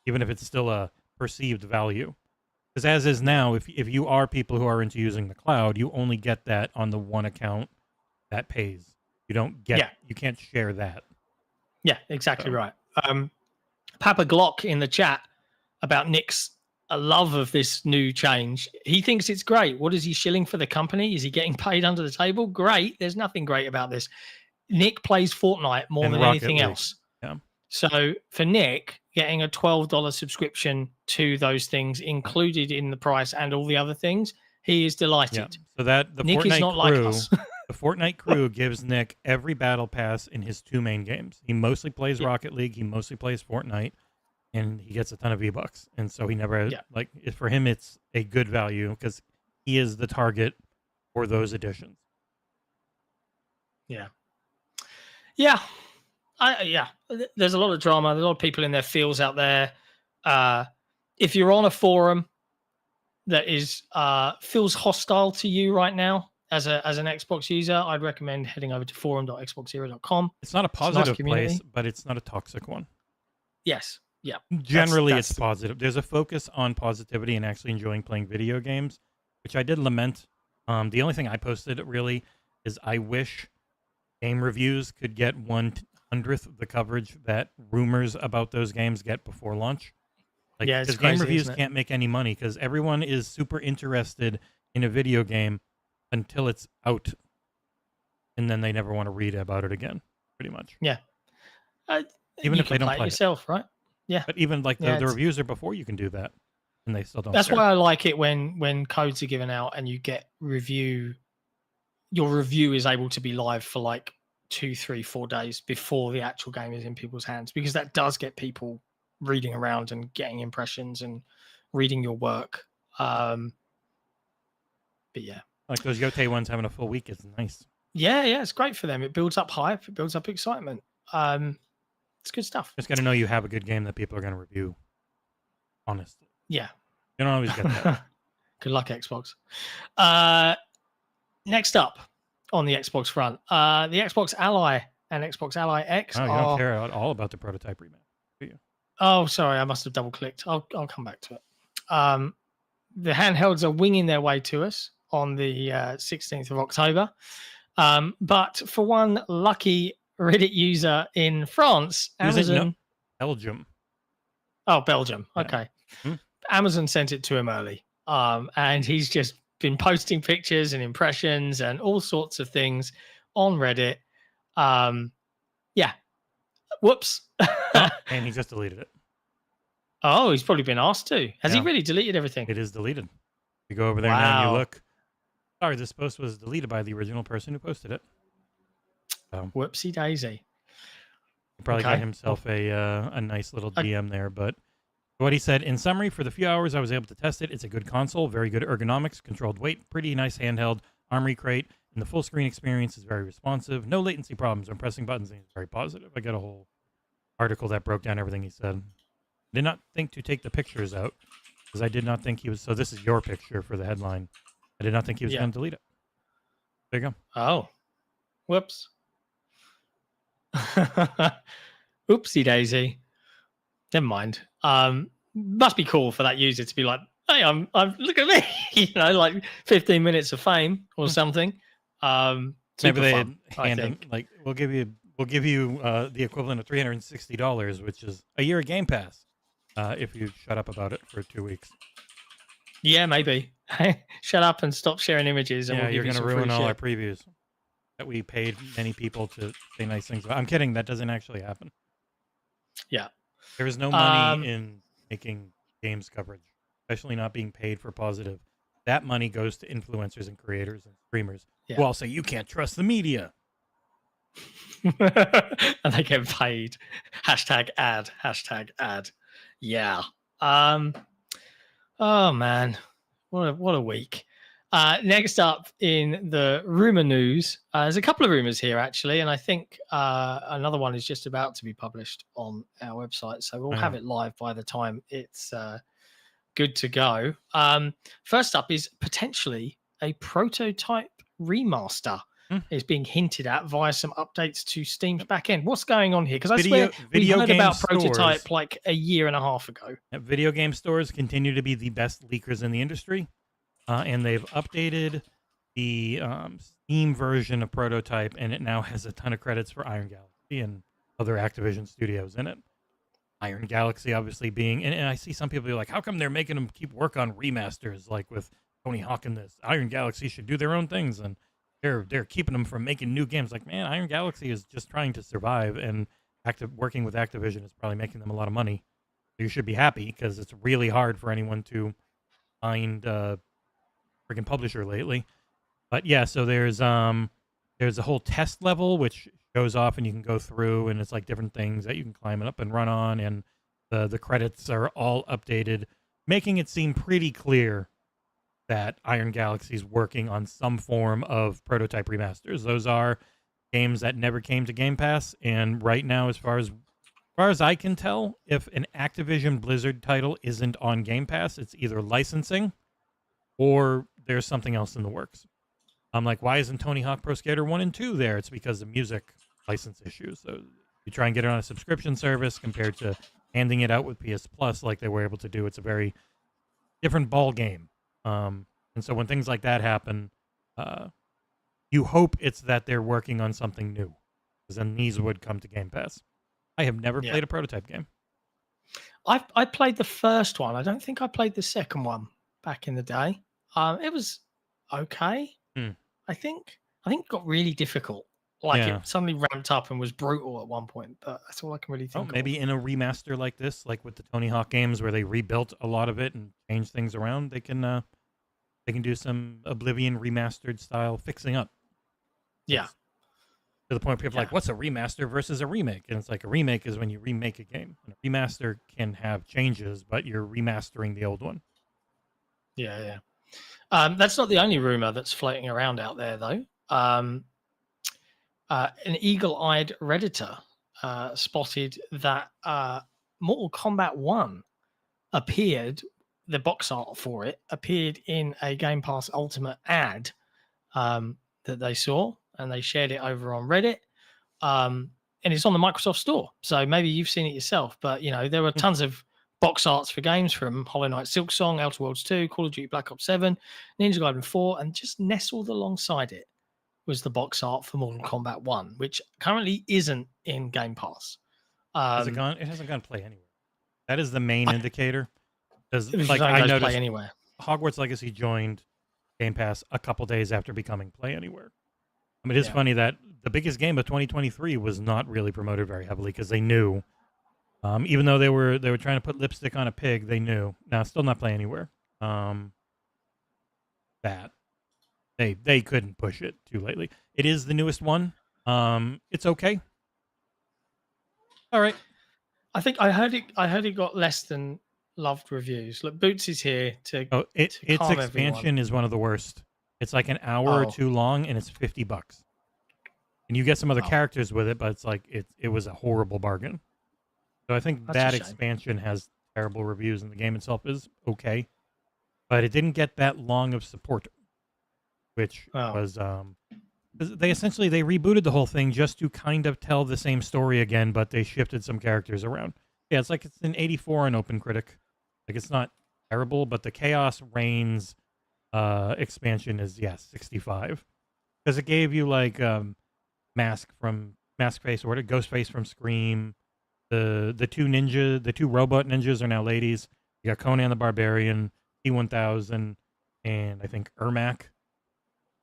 even if it's still a perceived value. Because as is now, if you are people who are into using the cloud, you only get that on the one account that pays. You don't get, you can't share that. Yeah, exactly right. Papa Glock in the chat about Nick's love of this new change. He thinks it's great. What is he shilling for the company? Is he getting paid under the table? Great. There's nothing great about this. Nick plays Fortnite more than anything else. Yeah. So for Nick, getting a $12 subscription to those things included in the price and all the other things, he is delighted. Yeah. So that Nick Fortnite is not crew, like us. the Fortnite crew gives Nick every battle pass in his 2 main games. He mostly plays Rocket League. He mostly plays Fortnite, and he gets a ton of V-Bucks. And so he never like for him, it's a good value because he is the target for those additions. Yeah. Yeah. There's a lot of drama. There's a lot of people in their fields out there. If you're on a forum that is feels hostile to you right now as an Xbox user, I'd recommend heading over to forum.xboxera.com. It's not a positive place, but it's not a toxic one. Yes. Yeah. Generally, That's it's positive. There's a focus on positivity and actually enjoying playing video games, which I did lament. The only thing I posted really is I wish game reviews could get 1/100th the coverage that rumors about those games get before launch. Like, yeah, it's because game crazy, reviews isn't it? can't make any money because everyone is super interested in a video game until it's out, and then they never want to read about it again, pretty much. Yeah. Even You if they can don't play it play it. yourself, right? Yeah. But even like Yeah, the it's- reviews are before you can do that, and they still don't That's care. why I like it when codes are given out and you get review. Your review is able to be live for like 2, 3, 4 days before the actual game is in people's hands, because that does get people reading around and getting impressions and reading your work. But yeah. Like those Yote ones having a full week is nice. Yeah, it's great for them. It builds up hype. It builds up excitement. It's good stuff. Just got to know you have a good game that people are going to review. Honestly, Yeah. you don't always get that. Good luck, Xbox. Next up on the Xbox front, the Xbox Ally and Xbox Ally X Oh, you are... don't care at all about the prototype remake, do you? Oh, sorry, I must have double clicked. I'll come back to it. The handhelds are winging their way to us on the 16th of October. But for one lucky Reddit user in France, Amazon... Belgium. Oh, Belgium. Yeah. Okay. Hmm. Amazon sent it to him early. And he's just been posting pictures and impressions and all sorts of things on Reddit. Yeah. Whoops. Oh, and he just deleted it. Oh, he's probably been asked to. Has he Yeah. really deleted everything? It is deleted. You go over there now and Wow. you look. Sorry, this post was deleted by the original person who posted it. So Whoopsie daisy. he probably Okay. got himself a nice little DM there. But what he said, in summary, for the few hours I was able to test it, it's a good console, very good ergonomics, controlled weight, pretty nice handheld, armory crate, and the full screen experience is very responsive. No latency problems when pressing buttons, and it's very positive. I got a whole article that broke down everything he said. Did not think to take the pictures out because I did not think he was. So this is your picture for the headline. I did not think he was Yeah. going to delete it. There you go. Oh. Whoops. Oopsie daisy. Never mind. Must be cool for that user to be like, hey, I'm look at me, like 15 minutes of fame or something. Maybe Super they fun, I hand think. him like we'll give you the equivalent of $360, which is a year of Game Pass, if you shut up about it for 2 weeks. Yeah, maybe. Shut up and stop sharing images. And Yeah, we'll you're going to ruin all our previews that we paid many people to say nice things about. I'm kidding. That doesn't actually happen. Yeah. There is no money in making games coverage, especially not being paid for positive. That money goes to influencers and creators and streamers Yeah. who all say you can't trust the media. And they get paid. Hashtag ad. Yeah. Oh man, what a week. Next up in the rumor news, there's a couple of rumors here actually, and I think another one is just about to be published on our website, so we'll have it live by the time it's good to go. First up is potentially a prototype remaster. Is being hinted at via some updates to Steam's backend. What's going on here? Because I swear we heard about prototype like a year and a half ago. Video game stores continue to be the best leakers in the industry, and they've updated the Steam version of prototype, and it now has a ton of credits for Iron Galaxy and other Activision studios in it. Iron Galaxy obviously being, and I see some people be like, how come they're making them keep work on remasters like with Tony Hawk in this? Iron Galaxy should do their own things, and they're keeping them from making new games. Like, man, Iron Galaxy is just trying to survive, and working with Activision is probably making them a lot of money. So you should be happy because it's really hard for anyone to find a freaking publisher lately. But yeah, so there's a whole test level which goes off and you can go through, and it's like different things that you can climb it up and run on, and the credits are all updated, making it seem pretty clear that Iron Galaxy is working on some form of prototype remasters. Those are games that never came to Game Pass, and right now, as far as I can tell, if an Activision Blizzard title isn't on Game Pass, it's either licensing or there's something else in the works. I'm like, why isn't Tony Hawk Pro Skater 1 and 2 there? It's because of music license issues. So you try and get it on a subscription service compared to handing it out with PS Plus like they were able to do. It's a very different ball game. And so when things like that happen, you hope it's that they're working on something new, because then these would come to Game Pass. I have never played a prototype game. I played the first one. I don't think I played the second one back in the day. It was okay. I think it got really difficult. Like it suddenly ramped up and was brutal at one point. But that's all I can really think. Maybe in a remaster like this, like with the Tony Hawk games, where they rebuilt a lot of it and changed things around, they can do some Oblivion remastered style fixing up. Yeah. To the point where people are like, what's a remaster versus a remake? And it's like, a remake is when you remake a game. And a remaster can have changes, but you're remastering the old one. Yeah. That's not the only rumor that's floating around out there, though. An eagle-eyed Redditor spotted that Mortal Kombat 1 appeared, the box art for it appeared in a Game Pass Ultimate ad that they saw, and they shared it over on Reddit. And it's on the Microsoft Store, so maybe you've seen it yourself. But there were tons of box arts for games from Hollow Knight Silksong, Outer Worlds 2, Call of Duty Black Ops 7, Ninja Gaiden 4, and just nestled alongside it was the box art for Mortal Kombat 1, which currently isn't in Game Pass. Has it gone? It hasn't gone to Play Anywhere. That is the main indicator. Because I noticed Play Anywhere. Hogwarts Legacy joined Game Pass a couple days after becoming Play Anywhere. I mean, it is funny that the biggest game of 2023 was not really promoted very heavily, because they knew, even though they were trying to put lipstick on a pig, they knew. Now, still not Play Anywhere. That they couldn't push it too lately. It is the newest one. It's okay. All right. I think I heard it got less than loved reviews. Look, Boots is here to. Its calm expansion everyone. is one of the worst. It's like an hour or two long, and it's $50. And you get some other characters with it, but it's like it was a horrible bargain. So I think that expansion has terrible reviews, and the game itself is okay, but it didn't get that long of support, which was they rebooted the whole thing just to kind of tell the same story again, but they shifted some characters around. Yeah, it's like it's an 84 on OpenCritic. Like, it's not terrible, but the Chaos Reigns expansion is 65, because it gave you like Mask Face, or Ghostface from Scream. The two robot ninjas are now ladies. You got Conan the Barbarian, T-1000, and I think Ermac.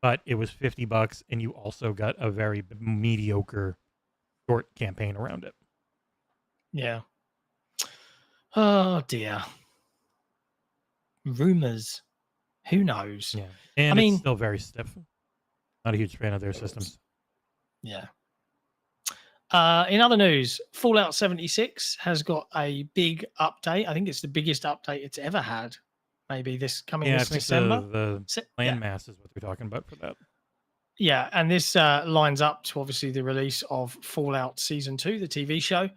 But it was $50, and you also got a very mediocre short campaign around it. Yeah. Oh dear. Rumors. Who knows? Yeah, and it's still very stiff. Not a huge fan of their systems. Yeah. In other news, Fallout 76 has got a big update. I think it's the biggest update it's ever had. Maybe this December. The landmass is what they're talking about for that. Yeah, and this lines up to obviously the release of Fallout Season 2, the TV show.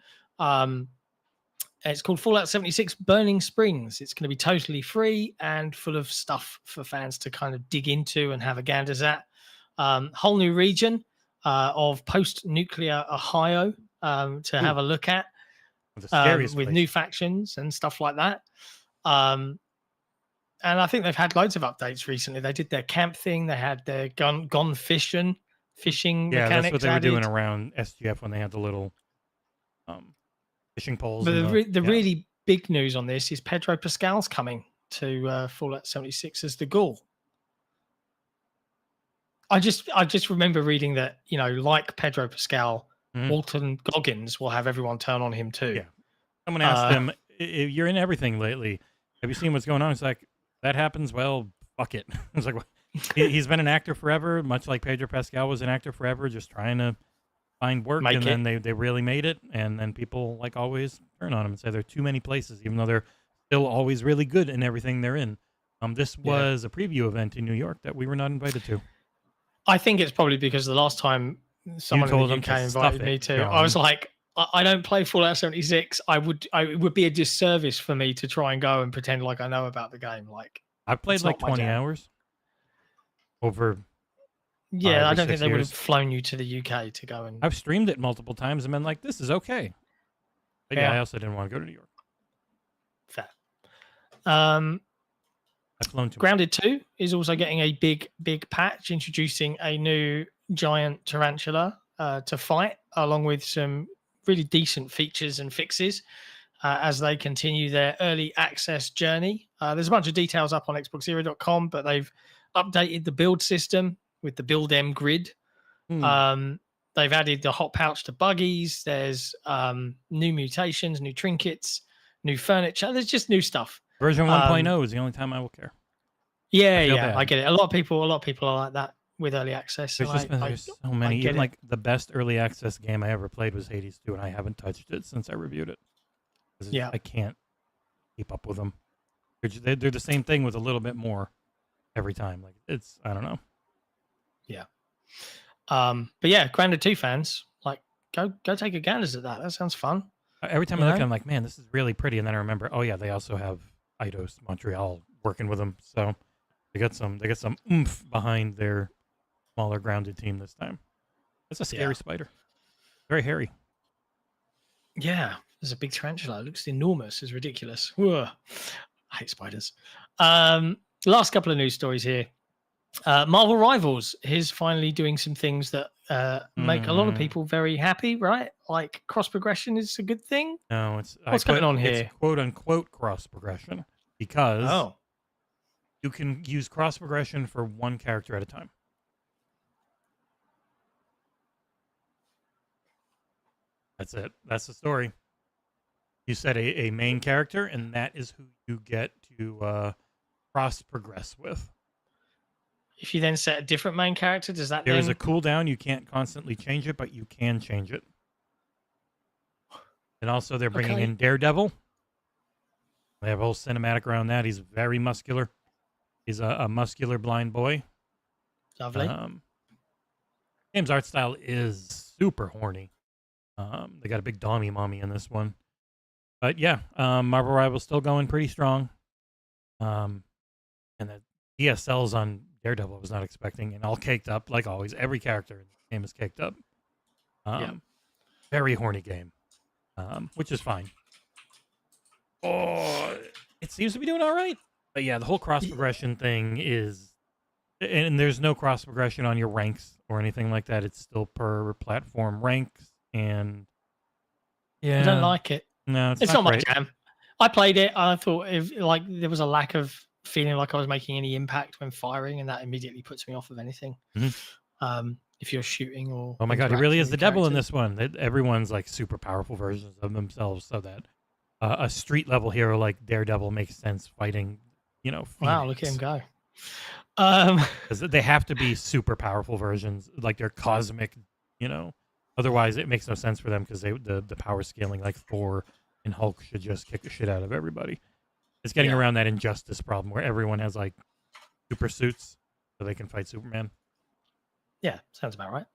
It's called Fallout 76 Burning Springs. It's going to be totally free and full of stuff for fans to kind of dig into and have a ganders at. Whole new region of post-nuclear Ohio to have a look at, with new factions and stuff like that. And I think they've had loads of updates recently. They did their camp thing. They had their gone fishing mechanics. That's what they were doing added. Around SGF when they had the little fishing poles. But the really big news on this is Pedro Pascal's coming to Fallout 76 as the Ghoul. I just remember reading that, like Pedro Pascal, Walton Goggins will have everyone turn on him too. Yeah. Someone asked him, "You're in everything lately. Have you seen what's going on?" It's like, that happens. Well, fuck it. It's like, he's been an actor forever, much like Pedro Pascal was an actor forever, just trying to find work. Then they really made it. And then people, like always, turn on him and say there are too many places, even though they're still always really good in everything they're in. This was a preview event in New York that we were not invited to. I think it's probably because the last time someone in the UK invited me to, I was like, I don't play Fallout 76. It would be a disservice for me to try and go and pretend like I know about the game. Like, I've played like 20 hours over. Yeah, I don't think they would have flown you to the UK to go and. I've streamed it multiple times and been like, this is okay. But yeah, I also didn't want to go to New York. Fair. I've flown too much. Grounded 2 is also getting a big patch, introducing a new giant tarantula to fight, along with some really decent features and fixes as they continue their early access journey. There's a bunch of details up on XboxEra.com, but they've updated the build system with the Build M grid. They've added the hot pouch to buggies. There's new mutations, new trinkets, new furniture. There's just new stuff. Version 1.0 is the only time I will care. I get it. A lot of people are like that with early access. There's so many. Even like the best early access game I ever played was Hades 2, and I haven't touched it since I reviewed it. I can't keep up with them. They're the same thing with a little bit more every time. Like I don't know. Yeah. But yeah, Grounded 2 fans, like go take a gander at that. That sounds fun. Every time I look at it, I'm like, man, this is really pretty. And then I remember, oh yeah, they also have Eidos Montreal working with them. So they got some oomph behind their smaller Grounded team this time. That's a scary spider. Very hairy. Yeah. There's a big tarantula. It looks enormous. It's ridiculous. Whoa. I hate spiders. Last couple of news stories here. Marvel Rivals is finally doing some things that make a lot of people very happy, right? Like cross progression is a good thing. No, what's going on here? It's quote unquote cross progression because you can use cross progression for one character at a time. That's it. That's the story. You set a main character, and that is who you get to cross progress with. If you then set a different main character, does that There is a cooldown. You can't constantly change it, but you can change it. And also they're bringing in Daredevil. They have a whole cinematic around that. He's very muscular. He's a muscular blind boy. Lovely. Game's art style is super horny. They got a big Dommy mommy in this one. But yeah, Marvel Rivals still going pretty strong. And the DSLs on Daredevil I was not expecting, and all caked up like always. Every character in the game is caked up. Very horny game, which is fine. Oh, it seems to be doing all right. But yeah, the whole cross progression thing is, and there's no cross progression on your ranks or anything like that. It's still per platform ranks, and I don't like it. No, it's not my great. jam. I played it. I thought there was a lack of feeling like I was making any impact when firing, and that immediately puts me off of anything. If you're shooting or oh my god, he really is the devil in this one. Everyone's like super powerful versions of themselves, so that a street level hero like Daredevil makes sense fighting. Phoenix. Wow, look at him go. 'Cause they have to be super powerful versions, like they're cosmic. Otherwise it makes no sense for them because the power scaling like Thor and Hulk should just kick the shit out of everybody. It's getting around that injustice problem where everyone has like super suits so they can fight Superman. Yeah, sounds about right.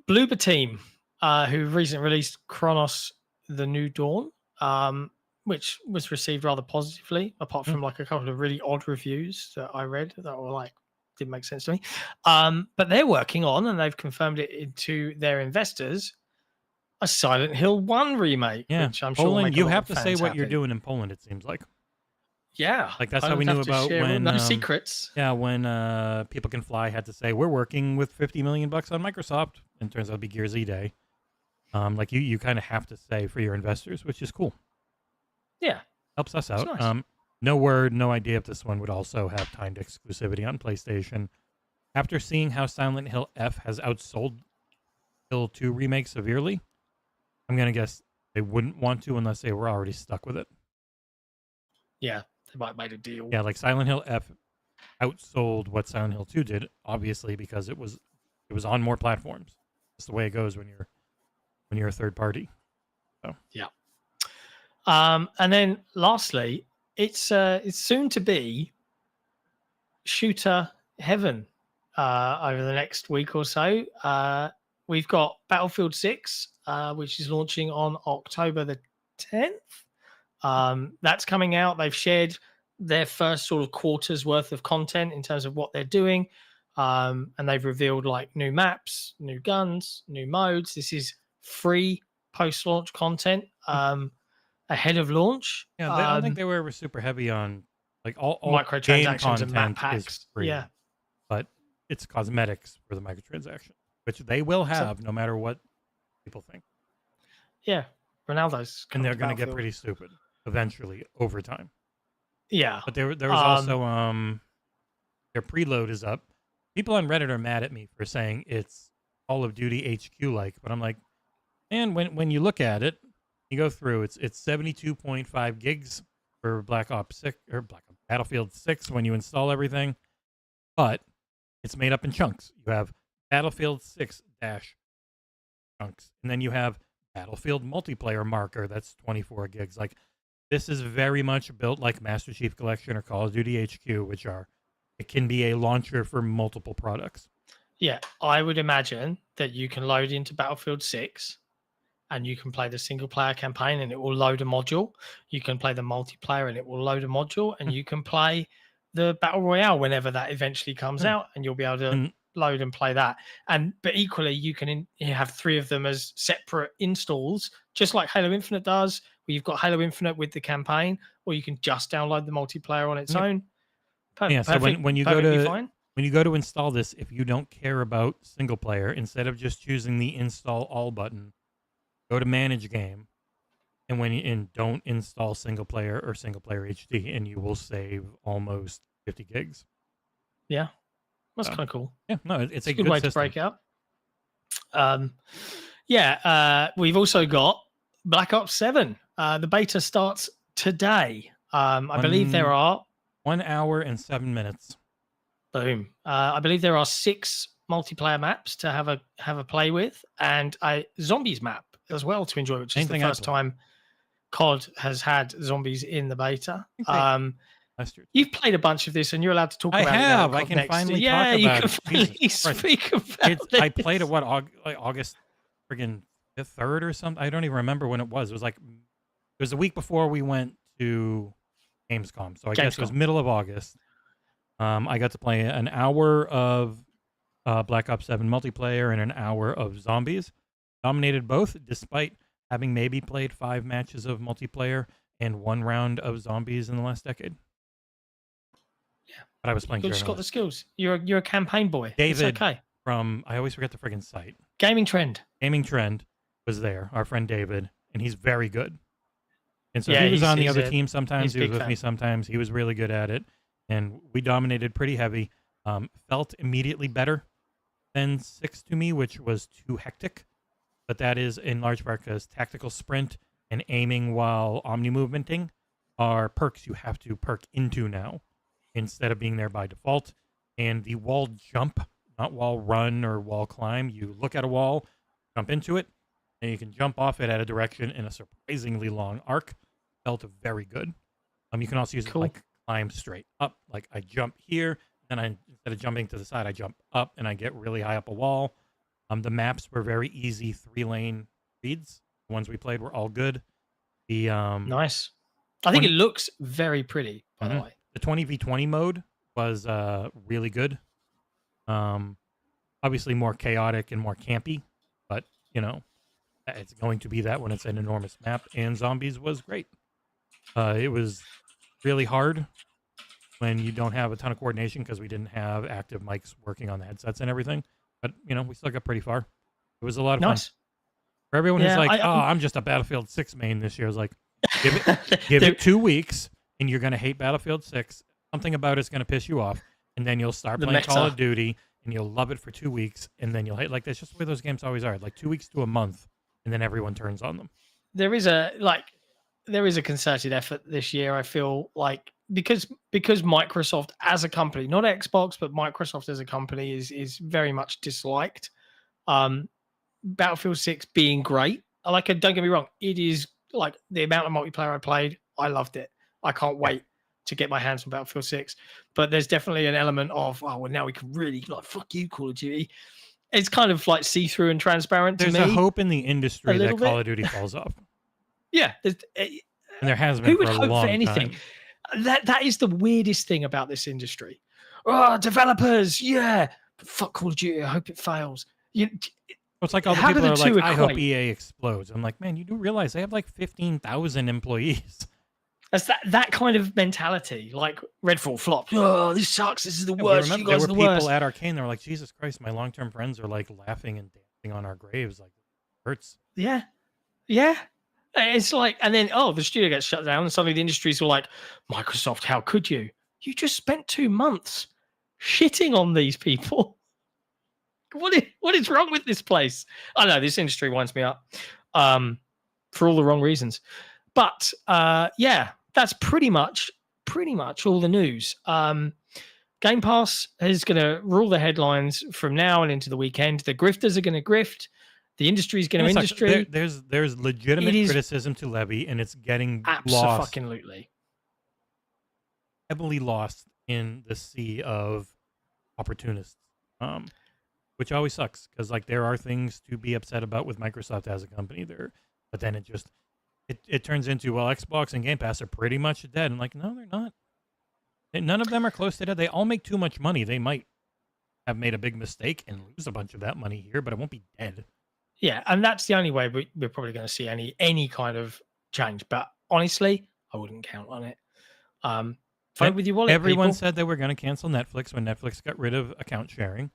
Bloober Team, who recently released Kronos: The New Dawn, which was received rather positively, apart from like a couple of really odd reviews that I read that were like didn't make sense to me. But they're working on, and they've confirmed it to their investors, a Silent Hill 1 remake. Yeah, which I'm sure Poland, you have to say what you're doing in Poland, it seems like. Yeah. Like that's how we knew about when... No secrets. Yeah, when People Can Fly had to say, we're working with $50 million on Microsoft, and it turns out to be Gears E Day. Like you kind of have to say for your investors, which is cool. Yeah. Helps us out. Nice. No word, no idea if this one would also have timed exclusivity on PlayStation. After seeing how Silent Hill F has outsold Hill 2 remake severely, I'm going to guess they wouldn't want to unless they were already stuck with it. Yeah, they might have made a deal. Yeah, like Silent Hill F outsold what Silent Hill 2 did, obviously, because it was on more platforms. That's the way it goes when you're a third party. So. Yeah. And then lastly, it's soon to be shooter heaven over the next week or so. We've got Battlefield 6, which is launching on October the 10th. That's coming out. They've shared their first sort of quarter's worth of content in terms of what they're doing. And they've revealed like new maps, new guns, new modes. This is free post-launch content ahead of launch. Yeah, I don't think they were super heavy on like all game microtransactions and map content packs. is free. Yeah. But it's cosmetics for the microtransaction, which they will have no matter what people think. Yeah, Ronaldo's and they're going to get pretty stupid eventually over time. Yeah, but there was also their preload is up. People on Reddit are mad at me for saying it's Call of Duty HQ like, but I'm like, man, when you look at it, you go through, it's 72.5 gigs for Black Ops 6 or Battlefield 6 when you install everything, but it's made up in chunks. You have Battlefield 6 dash chunks, and then you have Battlefield multiplayer marker that's 24 gigs. Like, this is very much built like Master Chief Collection or Call of Duty HQ, which are, it can be a launcher for multiple products. Yeah, I would imagine that you can load into Battlefield 6 and you can play the single player campaign and it will load a module. You can play the multiplayer and it will load a module, and you can play the Battle Royale whenever that eventually comes out, and you'll be able to load and play that. But equally, you can have 3 of them as separate installs, just like Halo Infinite does, where you've got Halo Infinite with the campaign, or you can just download the multiplayer on its own. So when you go to install this, if you don't care about single player, instead of just choosing the install all button, go to manage game, and don't install single player or single player HD, and you will save almost 50 gigs. Yeah, that's kind of cool. Yeah, no, it's a good way to break out. We've also got Black Ops 7. The beta starts today. I believe there are 1 hour and 7 minutes. Boom. I believe there are 6 multiplayer maps to have a play with, and a zombies map as well to enjoy, which is the first time COD has had zombies in the beta. You've played a bunch of this, and you're allowed to talk about it. I have. I can finally talk about it. Yeah, you can finally speak about it. I played it, August friggin' 3rd or something? I don't even remember when it was. It was the week before we went to Gamescom. So I guess it was middle of August. I got to play an hour of Black Ops 7 multiplayer and an hour of zombies. Dominated both, despite having maybe played 5 matches of multiplayer and 1 round of zombies in the last decade. Yeah, but I was playing. You just got the skills. You're a campaign boy. David, it's okay. From I always forget the friggin' site. Gaming Trend was there. Our friend David, and he's very good. And so he was on the other team sometimes. He was with me sometimes. He was really good at it, and we dominated pretty heavy. Felt immediately better than 6 to me, which was too hectic. But that is in large part because tactical sprint and aiming while omni-movementing are perks you have to perk into now instead of being there by default. And the wall jump, not wall run or wall climb, you look at a wall, jump into it, and you can jump off it at a direction in a surprisingly long arc. Felt very good. You can also use it to climb straight up. Like I jump here, and instead of jumping to the side, I jump up and I get really high up a wall. The maps were very easy 3-lane reads. The ones we played were all good. The nice. I think it looks very pretty, by the way. The 20v20 mode was really good. Obviously more chaotic and more campy, but it's going to be that when it's an enormous map. And zombies was great. It was really hard when you don't have a ton of coordination because we didn't have active mics working on the headsets and everything. But, we still got pretty far. It was a lot of fun. For everyone who's like, I'm just a Battlefield 6 main this year, I was like, give it 2 weeks, and you're going to hate Battlefield 6. Something about it's going to piss you off, and then you'll start playing Call of Duty, and you'll love it for 2 weeks, and then you'll hate. Like, that's just the way those games always are. Like, 2 weeks to a month, and then everyone turns on them. There is a concerted effort this year, I feel like, because Microsoft as a company, not Xbox, but Microsoft as a company is very much disliked. Battlefield 6 being great. Don't get me wrong, it is like the amount of multiplayer I played, I loved it. I can't wait to get my hands on Battlefield 6. But there's definitely an element of, now we can really fuck you, Call of Duty. It's kind of like see-through and transparent to me. There's a hope in the industry that Call of Duty falls off. Yeah. And there has been for a long time. Who would hope for anything? That is the weirdest thing about this industry. Oh, developers, yeah. But fuck Call of Duty, I hope it fails. It's like all the How do people the are two like, I hope equate? EA explodes. I'm like, man, you do realize they have like 15,000 employees. That's that kind of mentality. Like Redfall flopped. Oh, this sucks. This is the Yeah, worst. remember, You there guys were are the people worst. at Arcane that were like, Jesus Christ, my long-term friends are like laughing and dancing on our graves. Like, it hurts. Yeah. Yeah. It's like, and then, the studio gets shut down, and suddenly the industry's all like, Microsoft, how could you? You just spent 2 months shitting on these people. What is wrong with this place? I know this industry winds me up for all the wrong reasons. But yeah, that's pretty much all the news. Game Pass is going to rule the headlines from now and into the weekend. The grifters are going to grift. The industry is going to industry. There's legitimate criticism to levy, and it's getting lost, absolutely, heavily lost in the sea of opportunists, which always sucks because like there are things to be upset about with Microsoft as a company there, but then it turns into, well, Xbox and Game Pass are pretty much dead, and like, no, they're not. None of them are close to dead. They all make too much money. They might have made a big mistake and lose a bunch of that money here, but it won't be dead. Yeah, and that's the only way we're probably going to see any kind of change. But honestly, I wouldn't count on it. Vote with your wallet. Everyone people. said they were going to cancel Netflix when Netflix got rid of account sharing,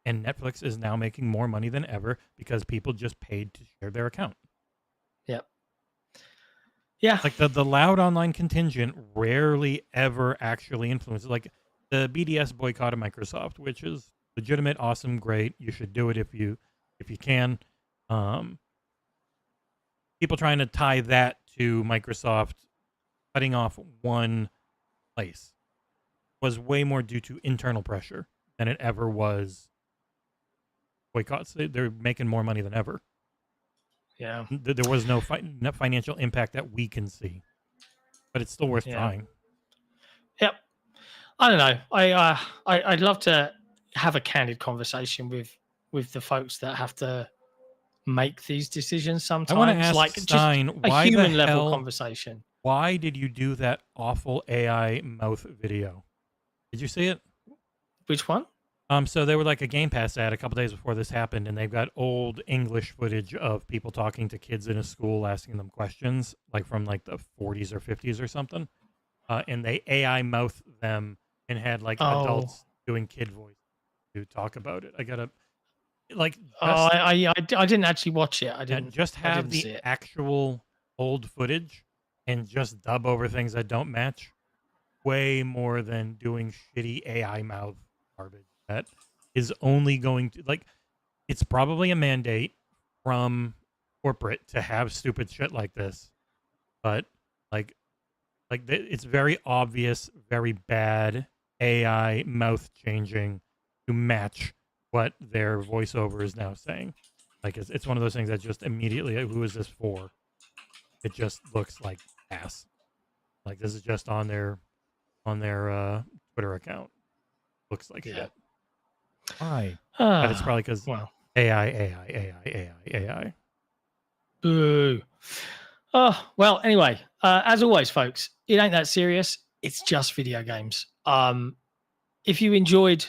and Netflix is now making more money than ever because people just paid to share their account. Yep. Yeah. Like the loud online contingent rarely ever actually influences. Like the BDS boycott of Microsoft, which is legitimate, awesome, great. You should do it if you can. People trying to tie that to Microsoft cutting off one place was way more due to internal pressure than it ever was boycotts. They're making more money than ever. Yeah. There was no financial impact that we can see, but it's still worth trying. Yep. I don't know. I'd love to have a candid conversation with the folks that have to make these decisions sometimes. I want to ask like Stein, just a why human the level hell, conversation. Why did you do that awful AI mouth video? Did you see it? Which one? So they were like a Game Pass ad a couple days before this happened, and they've got old English footage of people talking to kids in a school, asking them questions, like from like the 40s or 50s or something. And they AI mouth them and had like adults doing kid voice to talk about it. I gotta like. I didn't actually watch it. I didn't. Just have see the it. actual old footage and just dub over things that don't match. Way more than doing shitty AI mouth garbage. That is only going to, like, it's probably a mandate from corporate to have stupid shit like this, but like it's very obvious, very bad AI mouth changing to match what their voiceover is now saying. Like it's one of those things that just immediately, who is this for? It just looks like ass. Like this is just on their Twitter account. Looks like shit. Why? But it's probably because AI. Boo. Oh, well, anyway, as always, folks, it ain't that serious. It's just video games. If you enjoyed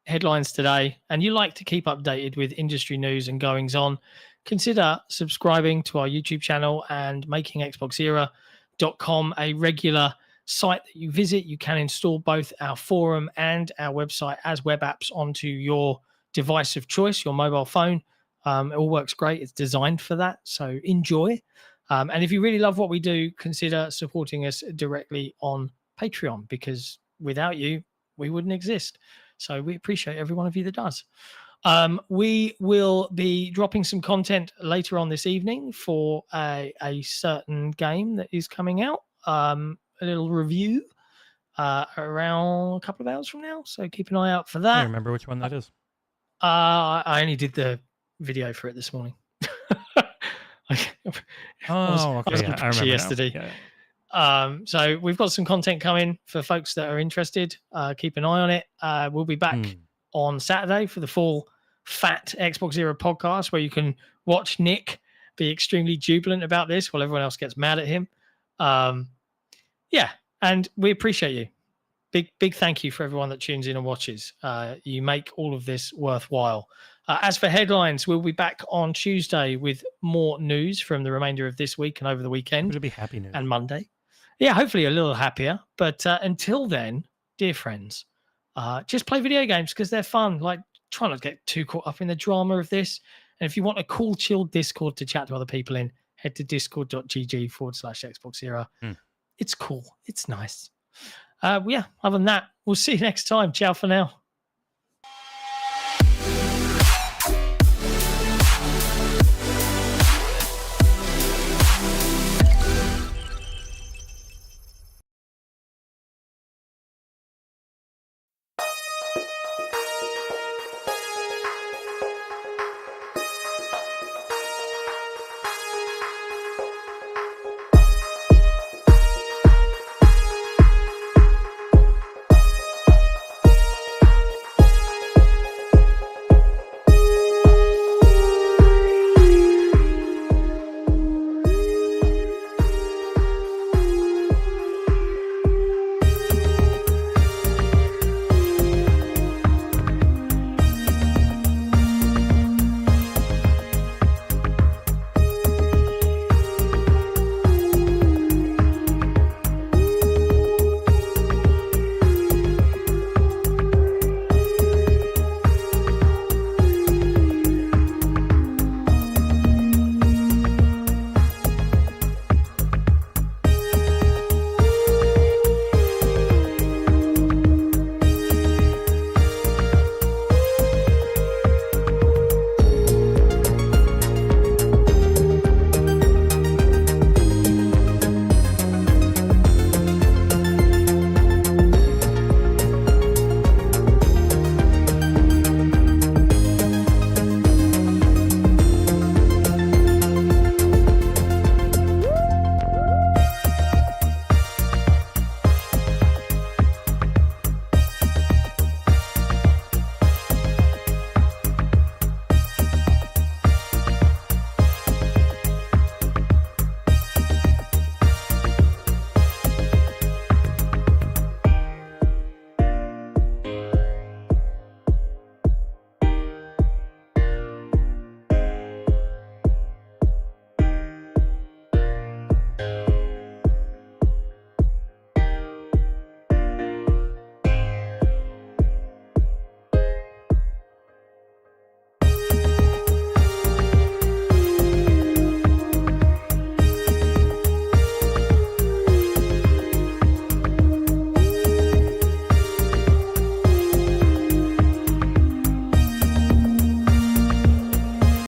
headlines today and you like to keep updated with industry news and goings on, consider subscribing to our YouTube channel and making XboxEra.com a regular site that you visit. You can install both our forum and our website as web apps onto your device of choice, your mobile phone. It all works great. It's designed for that. So enjoy. And if you really love what we do, consider supporting us directly on Patreon, because without you, we wouldn't exist. So we appreciate every one of you that does. We will be dropping some content later on this evening for a certain game that is coming out. A little review around a couple of hours from now. So keep an eye out for that. I remember which one that is. I only did the video for it this morning. Okay. I remember yesterday. Yeah. So we've got some content coming for folks that are interested. Keep an eye on it. We'll be back on Saturday for the full fat XboxEra podcast, where you can watch Nick be extremely jubilant about this while everyone else gets mad at him. Yeah, and we appreciate you. Big thank you for everyone that tunes in and watches. You make all of this worthwhile. As for headlines, we'll be back on Tuesday with more news from the remainder of this week and over the weekend. It'll be happy news. And Monday. Yeah, hopefully a little happier. But until then, dear friends, just play video games because they're fun. Like, try not to get too caught up in the drama of this. And if you want a cool, chill Discord to chat to other people in, head to discord.gg/XboxEra. It's cool. It's nice. Yeah, other than that, we'll see you next time. Ciao for now.